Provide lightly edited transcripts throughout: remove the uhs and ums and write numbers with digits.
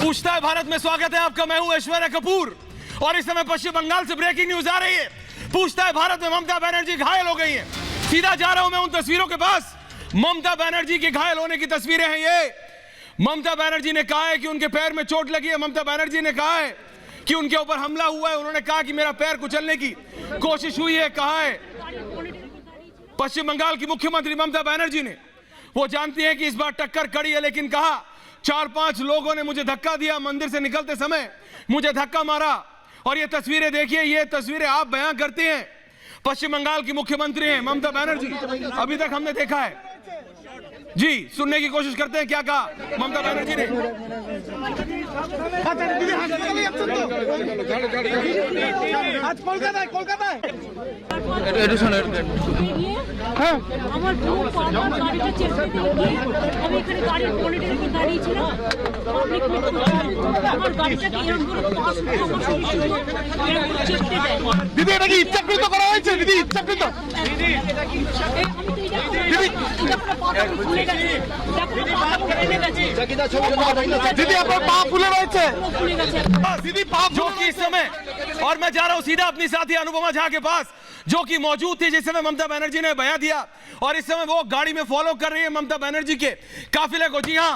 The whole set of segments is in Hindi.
पूछता है भारत में स्वागत है आपका, मैं हूं ऐश्वर्या कपूर और इस समय पश्चिम बंगाल से ब्रेकिंग न्यूज आ रही है। पूछता है भारत में ममता बनर्जी घायल हो गई है। सीधा जा रहा हूं मैं उन तस्वीरों के पास। ममता बनर्जी के घायल होने की तस्वीरें हैं ये। ममता बनर्जी ने कहा है कि उनके पैर में चोट लगी है। ममता बनर्जी ने कहा है कि उनके ऊपर हमला हुआ है। उन्होंने कहा कि मेरा पैर कुचलने की कोशिश हुई है। कहा है पश्चिम बंगाल की मुख्यमंत्री ममता बनर्जी ने, वो जानती है कि इस बार टक्कर कड़ी है, लेकिन कहा 4-5 लोगों ने मुझे धक्का दिया, मंदिर से निकलते समय मुझे धक्का मारा। और ये तस्वीरें देखिए, ये तस्वीरें आप बयां करते हैं। पश्चिम बंगाल की मुख्यमंत्री हैं ममता बनर्जी, अभी तक हमने देखा है जी। सुनने की कोशिश करते हैं क्या कहा ममता बनर्जी ने। आज कोलकाता দিদি এটা কি ইচ্ছাকৃত করা হয়েছে? দিদি ইচ্ছাকৃত दीदी আপনার পা ফুলে রয়েছে दीदी पा जो कि इस समय, और मैं जा रहा हूं सीधा अपनी साथी अनुपमा झा के पास जो कि मौजूद थी जिस समय ममता बनर्जी ने बयान दिया, और इस समय वो गाड़ी में फॉलो कर रही है ममता बनर्जी के काफिले को। जी हां,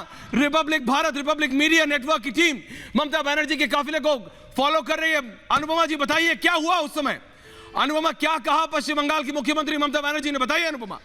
भारत रिपब्लिक मीडिया नेटवर्क की टीम ममता बनर्जी के काफिले को फॉलो कर रही है। अनुपमा जी बताइए क्या हुआ उस समय। अनुपमा, क्या कहा पश्चिम बंगाल की मुख्यमंत्री ममता बनर्जी ने, बताइए अनुपमा।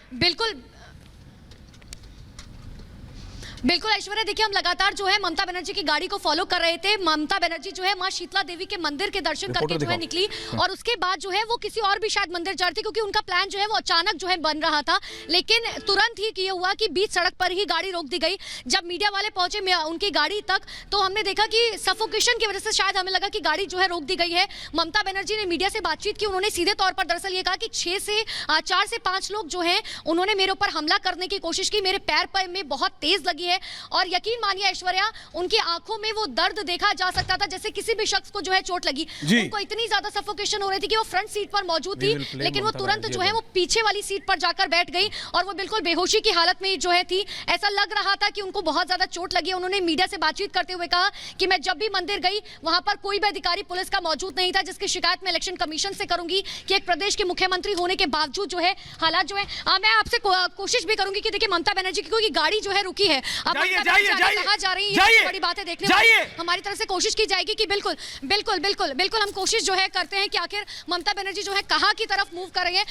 बिल्कुल ऐश्वर्या, देखिए हम लगातार जो है ममता बनर्जी की गाड़ी को फॉलो कर रहे थे। ममता बनर्जी जो है मां शीतला देवी के मंदिर के दर्शन करके जो है निकली, और उसके बाद जो है वो किसी और भी शायद मंदिर जा रही थी, क्योंकि उनका प्लान जो है वो अचानक जो है बन रहा था। लेकिन तुरंत ही ये हुआ कि बीच सड़क पर ही गाड़ी रोक दी गई। जब मीडिया वाले पहुंचे उनकी गाड़ी तक, तो हमने देखा कि सफोकेशन की वजह से शायद हमें लगा कि गाड़ी जो है रोक दी गई है। ममता बनर्जी ने मीडिया से बातचीत की। उन्होंने सीधे तौर पर दरअसल ये कहा कि 4 से 5 लोग जो है उन्होंने मेरे ऊपर हमला करने की कोशिश की, मेरे पैर पर में बहुत तेज लगी है। और यकीन मानिए ऐश्वर्या, उनकी आंखों में वो दर्द देखा जा सकता था जैसे किसी भी शख्स को जो है चोट लगी। उनको इतनी ज्यादा सफोकेशन हो रही थी कि वो फ्रंट सीट पर मौजूद थी, लेकिन वो तुरंत जो है वो पीछे वाली सीट पर जाकर बैठ गई और वो बिल्कुल बेहोशी की हालत में जो है थी। ऐसा लग रहा था कि उनको बहुत ज्यादा चोट लगी है। उन्होंने मीडिया से बातचीत करते हुए कहा कि मैं जब भी मंदिर गई वहां पर कोई भी अधिकारी पुलिस का मौजूद नहीं था, जिसकी शिकायत मैं इलेक्शन कमीशन से करूंगी कि एक प्रदेश के मुख्यमंत्री होने के बावजूद जो है हालात जो है। मैं आपसे कोशिश भी करूंगी कि देखिए ममता बनर्जी की गाड़ी जो है रुकी है, अब कहाँ जा रही है, बड़ी बात है, देखने में हमारी तरफ से कोशिश की जाएगी कि बिल्कुल बिल्कुल बिल्कुल बिल्कुल हम कोशिश जो है करते हैं कि आखिर ममता बनर्जी जो है कहाँ की तरफ मूव कर रही है।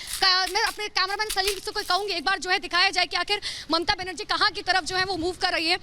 मैं अपने कैमरामैन सलीम से कहूंगी एक बार जो है दिखाया जाए कि आखिर ममता बनर्जी कहाँ की तरफ जो है वो मूव कर रही है।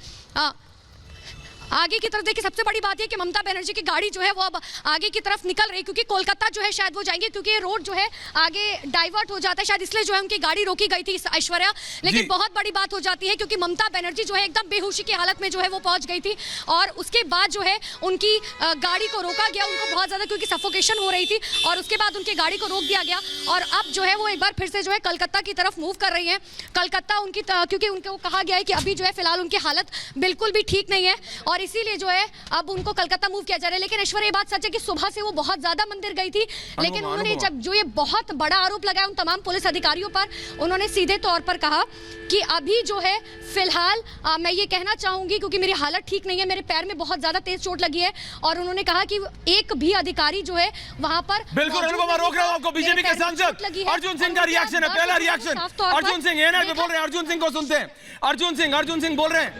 आगे की तरफ देखिए, सबसे बड़ी बात है कि ममता बनर्जी की गाड़ी जो है वो अब आगे की तरफ निकल रही है, क्योंकि कोलकाता जो है शायद वो जाएंगे, क्योंकि ये रोड जो है आगे डाइवर्ट हो जाता है, शायद इसलिए जो है उनकी गाड़ी रोकी गई थी ऐश्वर्या। लेकिन बहुत बड़ी बात हो जाती है क्योंकि ममता बनर्जी जो है एकदम बेहोशी की हालत में जो है वो पहुंच गई थी, और उसके बाद जो है उनकी गाड़ी को रोका गया, उनको बहुत ज्यादा क्योंकि सफोकेशन हो रही थी, और उसके बाद उनकी गाड़ी को रोक दिया गया। और अब जो है वो एक बार फिर से जो है कलकत्ता की तरफ मूव कर रही है। कलकत्ता उनकी, क्योंकि उनको कहा गया है कि अभी जो है फिलहाल उनकी हालत बिल्कुल भी ठीक नहीं है, और इसीलिए जो है अब उनको कलकत्ता मूव किया जा रहा है। लेकिन ऐश्वर्या, ये बात सच है कि सुबह से वो बहुत ज्यादा मंदिर गई थी, लेकिन उन्होंने जब जो ये बहुत बड़ा आरोप लगाया उन तमाम पुलिस अधिकारियों पर, उन्होंने सीधे तौर पर कहा कि अभी जो है फिलहाल मैं ये कहना चाहूंगी क्योंकि मेरी हालत ठीक नहीं है, मेरे पैर में बहुत ज्यादा तेज चोट लगी है, और उन्होंने कहा कि एक भी अधिकारी जो है वहां पर बिल्कुल। अनुपमा, रोक रहा हूं आपको। बीजेपी के सांसद अर्जुन सिंह का रिएक्शन है, पहला रिएक्शन। अर्जुन सिंह एनआई पे बोल रहे हैं, अर्जुन सिंह को सुनते हैं। अर्जुन सिंह बोल रहे हैं,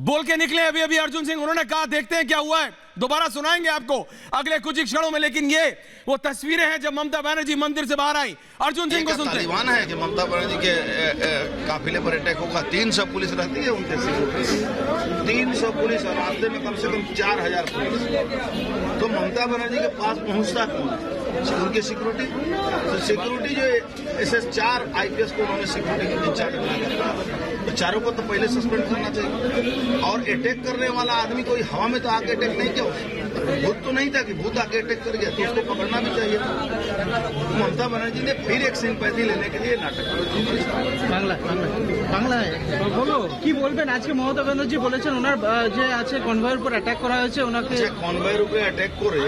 बोल के निकले अभी अभी अर्जुन सिंह। उन्होंने कहा देखते हैं क्या हुआ है, दोबारा सुनाएंगे आपको अगले कुछ ही क्षणों में। लेकिन ये वो तस्वीरें हैं जब ममता बनर्जी मंदिर से बाहर आई। अर्जुन सिंह को सुनते हैं। तालिबान है कि ममता बनर्जी के काफिले पर अटैक होगा। 300 पुलिस रहती है उनके सिक्योरिटी, 300 पुलिस, और रास्ते में कम से कम 4000 पुलिस। तो ममता बनर्जी के पास पहुंचता कौन है? उनकी सिक्योरिटी। तो सिक्योरिटी जो SS4 IPS को उन्होंने सिक्योरिटी के इंचार्ज बना, तो चारों को तो पहले सस्पेंड करना चाहिए। और अटैक करने वाला आदमी कोई हवा में तो आके अटैक नहीं किया, भूत तो नहीं था कि भूत आके अटैक कर गया, तो उसको पकड़ना भी चाहिए। ममता बनर्जी ने फिर एक सिंपैथी लेने के लिए नाटक বাংলা বলো কি বলবেন? আজকে মমতা ব্যানার্জি বলেছেন ওনার যে আছে কনভয়ের উপর অ্যাটাক করা হয়েছে, ওনাকে কনভয়ের উপরে অ্যাটাক করে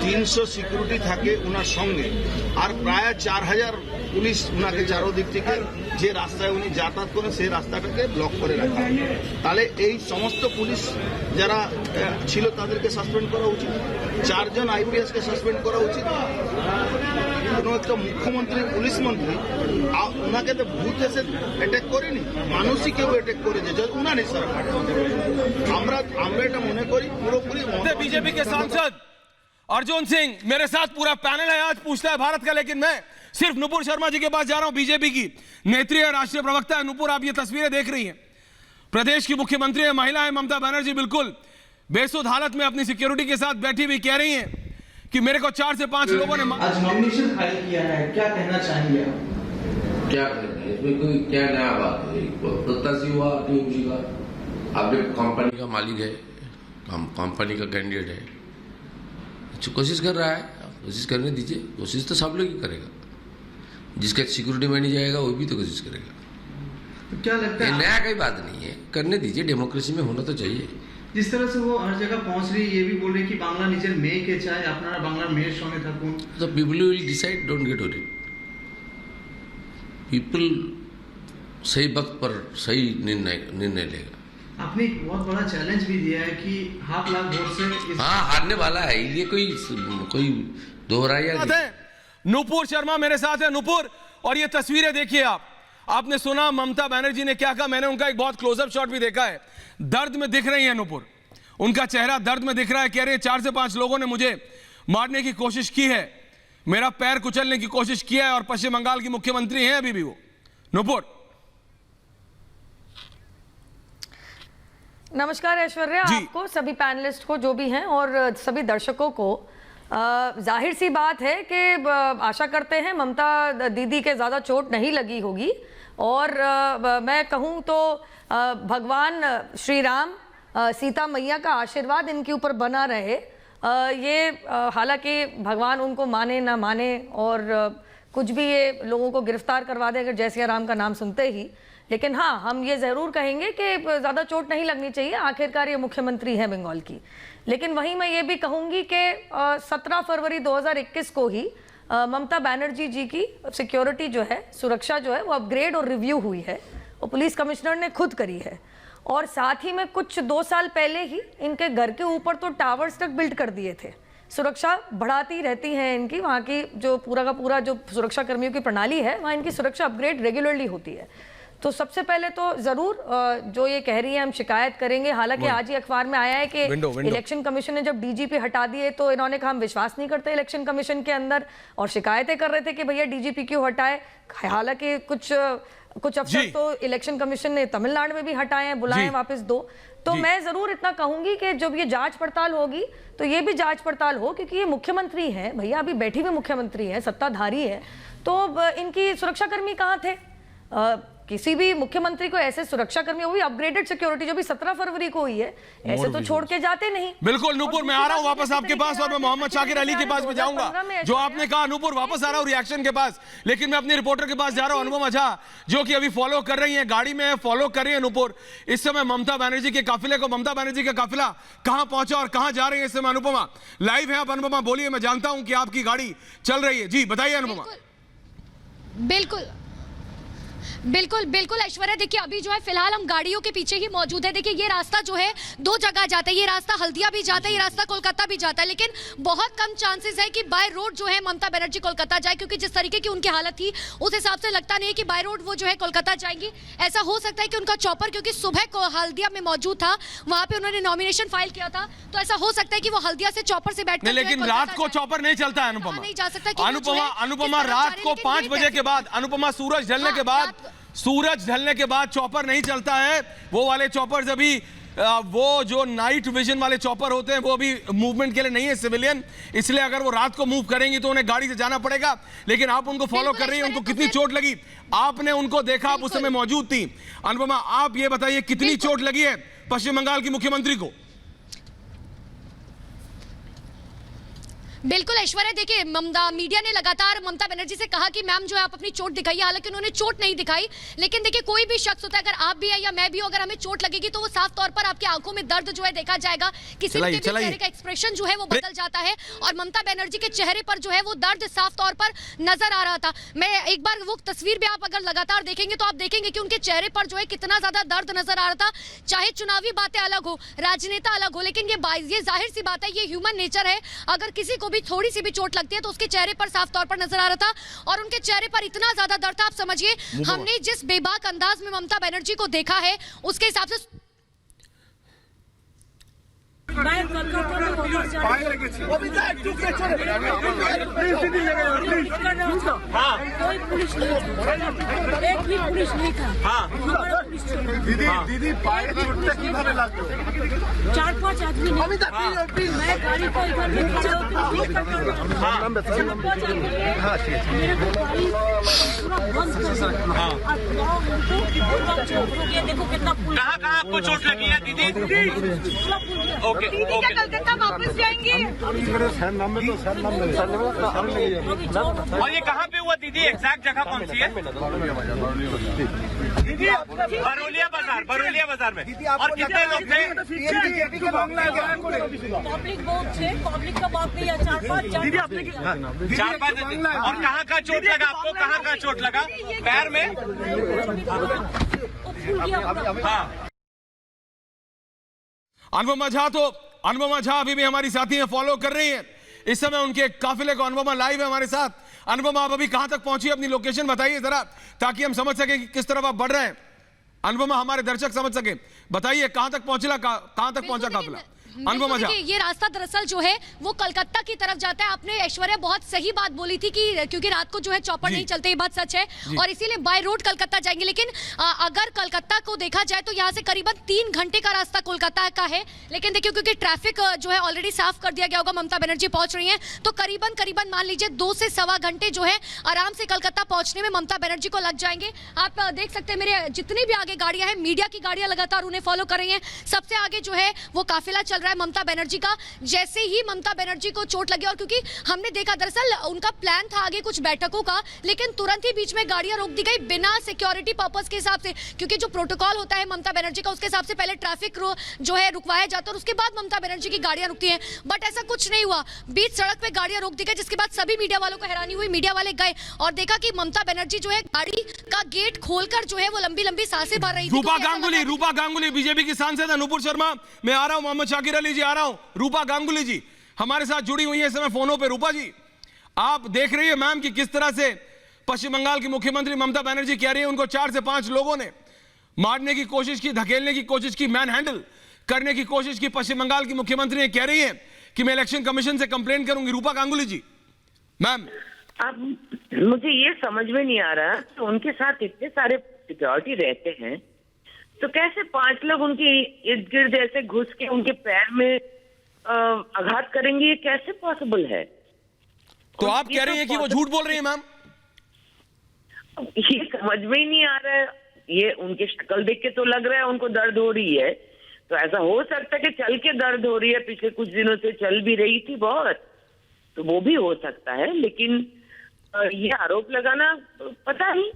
300 সিকিউরিটি থাকে ওনার সঙ্গে, আর প্রায় 4000 পুলিশ ওনাকে চারো দিক থেকে যে রাস্তায় উনি যাতায়াত করেন সেই রাস্তাটাকে ব্লক করে রাখা হয়। তাহলে এই সমস্ত পুলিশ যারা ছিল তাদেরকে সাসপেন্ড করা উচিত, 4 জন আইপিএসকে সাসপেন্ড করা উচিত। কোনো একটা মুখ্যমন্ত্রী পুলিশ মন্ত্রী ওনাকে তো ভূত এসে অ্যাটাক করেনি, মানুষই কেউ অ্যাটাক করেছে উনারই সরকার। আমরা এটা মনে করি পুরোপুরি बीजेपी के सांसद अर्जुन सिंह मेरे साथ पूरा पैनल है आज पूछता है भारत का, लेकिन मैं सिर्फ नुपुर शर्मा जी के पास जा रहा हूं। बीजेपी की नेत्री है, राष्ट्रीय प्रवक्ता है। नुपुर, आप ये तस्वीरें देख रही हैं, प्रदेश की मुख्यमंत्री है, महिला है ममता बनर्जी, बिल्कुल बेसुध हालत में अपनी सिक्योरिटी के साथ बैठी हुई कह रही हैं कि मेरे को 4 से 5 लोगों ने आज नॉमिनेशन फाइल किया है, क्या कहना चाहेंगे आप? क्या कहना है इसमें, कोई क्या नया बात है? प्रत्याशी हुआ टीएमसी का, आपने कंपनी का मालिक है, कंपनी का कैंडिडेट है, अच्छा कोशिश कर रहा है, कोशिश करने दीजिए। कोशिश तो सब लोग ही करेगा, जिसका सिक्योरिटी में नहीं जाएगा वो भी तो कोशिश करेगा। तो क्या लगता ये है नया कोई बात नहीं है, करने दीजिए, डेमोक्रेसी में होना तो चाहिए। जिस तरह से वो हर जगह पहुंच रही है, ये भी बोल रही है कि बांग्ला निजेर मेये के चाहे अपना बांग्ला मेयर सঙ্গে থাকুন। तो people will decide, don't get worried. People सही वक्त पर सही निर्णय लेगा। आपने एक बहुत बड़ा चैलेंज भी दिया है कि 1.5 लाख वोट से हाँ हारने वाला है, ये कोई दोहराया नहीं। नुपुर शर्मा मेरे साथ है। नुपुर, और ये तस्वीरें देखिए आपने सुना ममता बनर्जी ने क्या कहा, मैंने उनका एक बहुत क्लोजअप शॉट भी देखा है। दर्द में दिख रही है नुपुर, उनका चेहरा दर्द में दिख रहा है। कह रहे हैं 4 से 5 लोगों ने मुझे मारने की कोशिश की है, मेरा पैर कुचलने की कोशिश किया है, और पश्चिम बंगाल की मुख्यमंत्री हैं अभी भी वो। नुपुर, नमस्कार ऐश्वर्या, आपको, सभी पैनलिस्ट को जो भी हैं और सभी दर्शकों को। जाहिर सी बात है कि आशा करते हैं ममता दीदी के ज़्यादा चोट नहीं लगी होगी, और मैं कहूँ तो भगवान श्री राम सीता मैया का आशीर्वाद इनके ऊपर बना रहे। ये हालांकि भगवान उनको माने ना माने और कुछ भी ये लोगों को गिरफ्तार करवा दे अगर जय सिया राम का नाम सुनते ही, लेकिन हाँ हम ये ज़रूर कहेंगे कि ज़्यादा चोट नहीं लगनी चाहिए, आखिरकार ये मुख्यमंत्री है बंगाल की। लेकिन वहीं मैं ये भी कहूँगी कि 17 फरवरी 2021 को ही ममता बनर्जी जी की सिक्योरिटी जो है, सुरक्षा जो है, वो अपग्रेड और रिव्यू हुई है, वो पुलिस कमिश्नर ने खुद करी है। और साथ ही में कुछ 2 साल पहले ही इनके घर के ऊपर तो टावर्स तक बिल्ड कर दिए थे। सुरक्षा बढ़ाती रहती है इनकी, वहाँ की जो पूरा का पूरा जो सुरक्षा कर्मियों की प्रणाली है, वहाँ इनकी सुरक्षा अपग्रेड रेगुलरली होती है। तो सबसे पहले तो जरूर जो ये कह रही है हम शिकायत करेंगे। हालांकि आज ही अखबार में आया है कि इलेक्शन कमीशन ने जब डीजीपी हटा दिए तो इन्होंने कहा हम विश्वास नहीं करते इलेक्शन कमीशन के अंदर, और शिकायतें कर रहे थे कि भैया डीजीपी क्यों हटाए। हालांकि कुछ अफसर तो इलेक्शन कमीशन ने तमिलनाडु में भी हटाए हैं, बुलाए वापस 2। तो मैं जरूर इतना कहूंगी कि जब ये जांच पड़ताल होगी तो ये भी जांच पड़ताल हो, क्योंकि ये मुख्यमंत्री हैं भैया, अभी बैठी हुई मुख्यमंत्री है, सत्ताधारी है, तो इनकी सुरक्षाकर्मी कहाँ थे? किसी भी मुख्यमंत्री को ऐसे सुरक्षाकर्मी, वो भी अपग्रेडेड सिक्योरिटी जो भी 17 फरवरी को हुई है, ऐसे तो छोड़ के जाते नहीं। बिल्कुल नुपुर, मैं आ रहा हूं वापस आपके पास, और मैं मोहम्मद शाकिर अली के पास में जाऊंगा। जो आपने कहा नुपुर, वापस आ रहा हूं रिएक्शन के पास, लेकिन मैं अपने रिपोर्टर के पास जा रहा हूं, अनुपमा झा, जो कि अभी फॉलो कर रही है, गाड़ी में फॉलो कर रही है नुपुर। इस समय ममता बनर्जी के काफिले को, ममता बनर्जी का काफिला कहां पहुंचा और कहां जा रही है इस समय अनुपमा लाइव है। आप अनुपमा बोलिए, मैं जानता हूं कि आपकी गाड़ी चल रही है, जी बताइए अनुपमा। बिल्कुल बिल्कुल बिल्कुल ऐश्वर्या, देखिए अभी जो है फिलहाल हम गाड़ियों के पीछे ही मौजूद है। देखिए ये रास्ता जो है 2 जगह जाता है, ये रास्ता हल्दिया भी जाता है, ये रास्ता कोलकाता भी जाता है, लेकिन बहुत कम चांसेस है कि बाय रोड जो है ममता बनर्जी कोलकाता जाए, क्योंकि जिस तरीके की उनकी हालत थी उस हिसाब से लगता नहीं है कि बाय रोड वो जो है कोलकाता जाएंगी। ऐसा हो सकता है कि उनका चॉपर, क्योंकि सुबह को हल्दिया में मौजूद था, वहां पे उन्होंने नॉमिनेशन फाइल किया था, तो ऐसा हो सकता है कि वो हल्दिया से चॉपर से बैठकर, लेकिन रात को चॉपर नहीं चलता है अनुपमा, नहीं जा सकता। अनुपमा रात को 5 बजे के बाद, अनुपमा सूरज ढलने के बाद, सूरज ढलने के बाद चॉपर नहीं चलता है। वो वाले चॉपर्स अभी वो जो नाइट विजन वाले चॉपर होते हैं वो अभी मूवमेंट के लिए नहीं है, सिविलियन, इसलिए अगर वो रात को मूव करेंगी तो उन्हें गाड़ी से जाना पड़ेगा। लेकिन आप उनको फॉलो कर रही हैं, उनको कितनी चोट लगी? आपने उनको देखा, आप उस समय मौजूद थी। अनुपमा आप ये बताइए कितनी चोट लगी है पश्चिम बंगाल की मुख्यमंत्री को? बिल्कुल ऐश्वर्या, देखिए मीडिया ने लगातार ममता बनर्जी से कहा कि मैम जो है आप अपनी चोट दिखाइए, हालांकि उन्होंने चोट नहीं दिखाई। लेकिन देखिए कोई भी शख्स होता है, अगर आप भी है या मैं भी हूं, अगर हमें चोट लगेगी तो वो साफ तौर पर आपकी आंखों में दर्द जो है देखा जाएगा, किसी के भी चेहरे का एक्सप्रेशन जो है वो बदल जाता है। और ममता बनर्जी के चेहरे पर जो है वो दर्द साफ तौर पर नजर आ रहा था। मैं एक बार वो तस्वीर भी आप अगर लगातार देखेंगे तो आप देखेंगे कि उनके चेहरे पर जो है कितना ज्यादा दर्द नजर आ रहा था। चाहे चुनावी बातें अलग हो, राजनेता अलग हो, लेकिन ये जाहिर सी बात है, ये ह्यूमन नेचर है। अगर किसी को भी थोड़ी सी भी चोट लगती है तो उसके चेहरे पर साफ तौर पर नजर आ रहा था, और उनके चेहरे पर इतना ज्यादा दर्द था। आप समझिए, हमने जिस बेबाक अंदाज में ममता बनर्जी को देखा है उसके हिसाब से कोई पुलिस नहीं था, एक भी पुलिस नहीं था। दीदी पाए चोट किभाবে লাগলো? 4-5 आदमी ने मैं गाड़ी को इधर में खड़े होकर मेरे को गाड़ी पूरा बंद कर दिया। और देखो कितना पुल, कहाँ आपको चोट लगी है दीदी? ओके, क्या कलकत्ता वापस जाएंगे? और ये कहाँ पे हुआ दीदी? एग्जैक्ट जगह कौन सी है? बरौलिया बाजार में। और कितने लोग थे? पब्लिक बहुत थे, पब्लिक का बात नहीं है। 4-5 और कहाँ का चोट लगा आपको? कहाँ का चोट लगा? पैर में? हाँ। अनुपमा झा अभी भी हमारी साथी हैं, फॉलो कर रही हैं इस समय उनके काफिले को। अनुपमा लाइव है हमारे साथ। अनुपमा, आप अभी कहां तक पहुंची? अपनी लोकेशन बताइए जरा, ताकि हम समझ सके कि किस तरफ आप बढ़ रहे हैं। अनुपमा, हमारे दर्शक समझ सके, बताइए कहां तक पहुंचा काफिला? अनुपमा झा, ये रास्ता दरअसल जो है वो कलकत्ता की तरफ जाता है। आपने ऐश्वर्या बहुत सही बात बोली थी कि क्योंकि रात को जो है चौपर नहीं चलते, ये बात सच है, और इसीलिए बाय रोड कलकत्ता जाएंगे। लेकिन अगर कलकत्ता को देखा जाए तो यहाँ से करीबन 3 घंटे का रास्ता कोलकाता का है। लेकिन देखिए क्योंकि ट्रैफिक जो है ऑलरेडी साफ कर दिया गया होगा, ममता बनर्जी पहुंच रही है, तो करीबन मान लीजिए 2 से सवा घंटे जो है आराम से कलकत्ता पहुंचने में ममता बनर्जी को लग जाएंगे। आप देख सकते हैं मेरे जितनी भी आगे गाड़ियां हैं, मीडिया की गाड़ियां लगातार उन्हें फॉलो कर रही हैं। सबसे आगे जो है वो काफिला चल रहा है ममता बनर्जी का। जैसे ही ममता बनर्जी को चोट लगी, और क्योंकि हमने देखा दरअसल उनका प्लान था आगे कुछ बैठकों का, लेकिन तुरंत ही बीच में गाड़ियां रोक दी गई बिना सिक्योरिटी पर्पस के हिसाब से, क्योंकि जो प्रोटोकॉल होता है ममता बनर्जी का उसके हिसाब से पहले ट्रैफिक जो है रुकवाया जाता है और उसके बाद ममता बनर्जी की गाड़ियां रुकती हैं। बट ऐसा कुछ नहीं हुआ, बीच सड़क पे गाड़ियां रोक दी गई, जिसके बाद सभी मीडिया वालों को हैरानी हुई। मीडिया वाले गए और देखा कि ममता बनर्जी जो है गाड़ी का गेट खोलकर जो है वो लंबी सांसें भर रही थी। रूपा गांगुली बीजेपी की सांसद है। नूपुर शर्मा, मैं आ रहा हूं। मोहम्मद शाकिर अली जी आ रहा हूं। रूपा गांगुली जी हमारे साथ जुड़ी हुई है इस समय फोनों पे। रूपा जी, आप देख रही है मैम कि किस तरह से पश्चिम बंगाल की मुख्यमंत्री ममता बनर्जी कह रही है उनको 4 से 5 लोगों ने मारने की कोशिश की, धकेलने की कोशिश की, मैन हैंडल करने की कोशिश की। पश्चिम बंगाल की मुख्यमंत्री ने कह रही है कि मैं इलेक्शन कमीशन से कंप्लेंट करूंगी। रूपा गांगुली जी, मैम, अब मुझे ये समझ में नहीं आ रहा कि उनके साथ इतने सारे सिक्योरिटी रहते हैं तो कैसे 5 लोग उनके इर्द गिर्द ऐसे घुस के उनके पैर में आघात करेंगे? ये कैसे पॉसिबल है? तो आप कह रही हैं कि वो झूठ बोल रही है मैम? ये समझ में ही नहीं आ रहा है। ये उनकी शक्ल देख के तो लग रहा है उनको दर्द हो रही है, तो ऐसा हो सकता है कि चल के दर्द हो रही है, पिछले कुछ दिनों से चल भी रही थी बहुत, तो वो भी हो सकता है। लेकिन ये आरोप लगाना पता नहीं,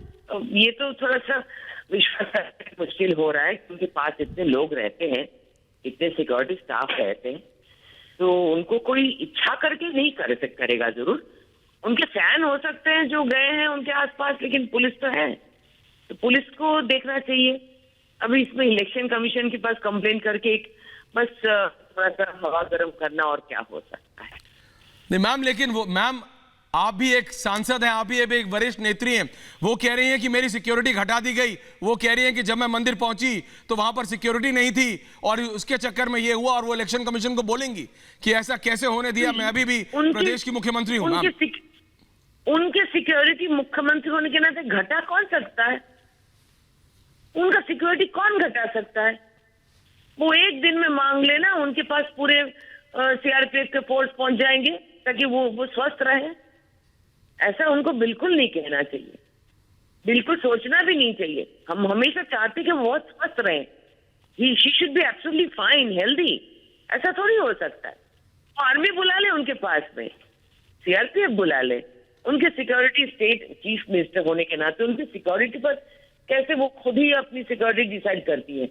ये तो थोड़ा सा विश्वास करना मुश्किल हो रहा है कि उनके पास इतने लोग रहते हैं, इतने सिक्योरिटी स्टाफ रहते हैं, तो उनको कोई इच्छा करके नहीं करेगा। जरूर उनके फैन हो सकते हैं जो गए हैं उनके आसपास, लेकिन पुलिस तो है, तो पुलिस को देखना चाहिए। अभी इसमें इलेक्शन कमीशन के पास कंप्लेंट करके एक बस थोड़ा सा हवा गर्म करना और क्या हो सकता है। नहीं मैम, लेकिन वो मैम आप भी एक सांसद हैं, आप भी एक वरिष्ठ नेत्री हैं। वो कह रही हैं कि मेरी सिक्योरिटी घटा दी गई। वो कह रही हैं कि जब मैं मंदिर पहुंची तो वहां पर सिक्योरिटी नहीं थी और उसके चक्कर में ये हुआ, और वो इलेक्शन कमीशन को बोलेंगी कि ऐसा कैसे होने दिया। मैं अभी भी प्रदेश की मुख्यमंत्री हूं। उनके सिक्योरिटी मुख्यमंत्री होने के नाते घटा कौन सकता है? उनका सिक्योरिटी कौन घटा सकता है? वो एक दिन में मांग लेना, उनके पास पूरे सीआरपीएफ के फोर्स पहुंच जाएंगे ताकि वो स्वस्थ रहे। ऐसा उनको बिल्कुल नहीं कहना चाहिए, बिल्कुल सोचना भी नहीं चाहिए। हम हमेशा चाहते कि वो बहुत स्वस्थ रहे। She should be absolutely fine, healthy. ऐसा थोड़ी हो सकता है। आर्मी बुला ले उनके पास में, सीआरपीएफ बुला ले, उनके सिक्योरिटी स्टेट चीफ मिनिस्टर होने के नाते उनकी सिक्योरिटी पर कैसे वो खुद ही अपनी सिक्योरिटी डिसाइड करती है?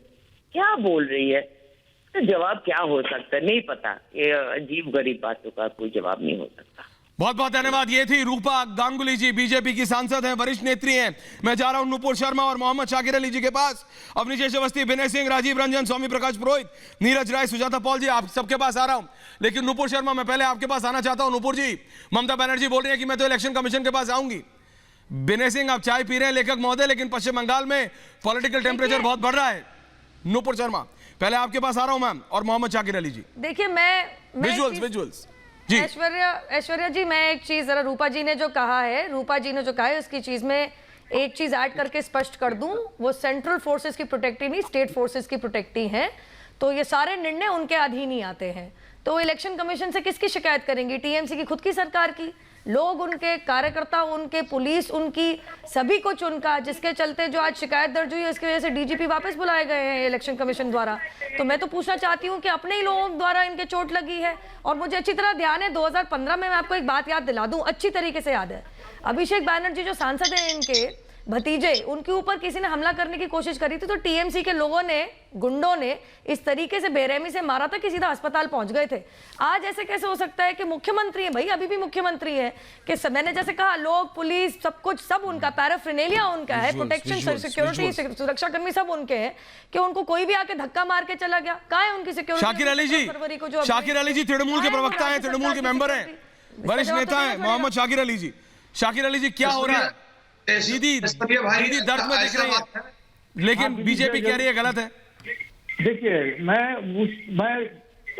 क्या बोल रही है? तो जवाब क्या हो सकता है, नहीं पता। ये अजीब गरीब बातों का कोई जवाब नहीं हो सकता। बहुत बहुत धन्यवाद। ये थी रूपा गांगुली जी, बीजेपी की सांसद हैं, वरिष्ठ नेत्री हैं। मैं जा रहा हूं नुपुर शर्मा और मोहम्मद शाकिर अली जी के पास। अवनीश अवस्थी, विनय सिंह, राजीव रंजन, स्वामी प्रकाश पुरोहित, नीरज राय, सुजाता पॉल जी, आप सबके पास आ रहा हूं। लेकिन नुपुर शर्मा, मैं पहले आपके पास आना चाहता हूं। नुपुर जी, ममता बनर्जी बोल रही है कि मैं तो इलेक्शन कमीशन के पास आऊंगी। विनय सिंह, आप चाय पी रहे हैं लेखक महोदय, लेकिन पश्चिम बंगाल में पॉलिटिकल टेम्परेचर बहुत बढ़ रहा है। नुपुर शर्मा, पहले आपके पास आ रहा हूं मैम, और मोहम्मद शाकिर अली जी। देखिए, मैं विजुअल्स जी। ऐश्वर्या जी, मैं एक चीज जरा रूपा जी ने जो कहा है उसकी चीज में एक चीज ऐड करके स्पष्ट कर दूं। वो सेंट्रल फोर्सेस की प्रोटेक्टी नहीं, स्टेट फोर्सेस की प्रोटेक्टी है, तो ये सारे निर्णय उनके अधीन ही आते हैं। तो इलेक्शन कमीशन से किसकी शिकायत करेंगी? टीएमसी की खुद की सरकार की। लोग, उनके कार्यकर्ता, उनके पुलिस, उनकी सभी कुछ उनका, जिसके चलते जो आज शिकायत दर्ज हुई है उसकी वजह से डीजीपी वापस बुलाए गए हैं इलेक्शन कमीशन द्वारा। तो मैं तो पूछना चाहती हूँ कि अपने ही लोगों द्वारा इनके चोट लगी है। और मुझे अच्छी तरह ध्यान है 2015 में, मैं आपको एक बात याद दिला दूं, अच्छी तरीके से याद है, अभिषेक बैनर्जी जो सांसद हैं, इनके भतीजे, उनके ऊपर किसी ने हमला करने की कोशिश करी थी, तो टीएमसी के लोगों ने, गुंडों ने इस तरीके से बेरहमी से मारा था कि सीधा अस्पताल पहुंच गए थे। आज ऐसे कैसे हो सकता है कि मुख्यमंत्री है, भाई अभी भी मुख्यमंत्री है, कि मैंने जैसे कहा, लोग, पुलिस, सब कुछ, सब उनका, पैराफिनेलिया उनका है, प्रोटेक्शन, सिक्योरिटी, सुरक्षा कर्मी सब उनके हैं, कि उनको कोई भी आके धक्का मार के चला गया। कहाँ है उनकी सिक्योरिटी? शाकिर अली जी, शाकिर अली जी तृणमूल के प्रवक्ता हैं, तृणमूल के मेंबर हैं, वरिष्ठ नेता हैं मोहम्मद शाकिर अली जी। शाकिर अली जी, क्या हो रहा है? दीदी दर्द में दिख रही है, लेकिन बीजेपी कह रही है गलत है। देखिए, मैं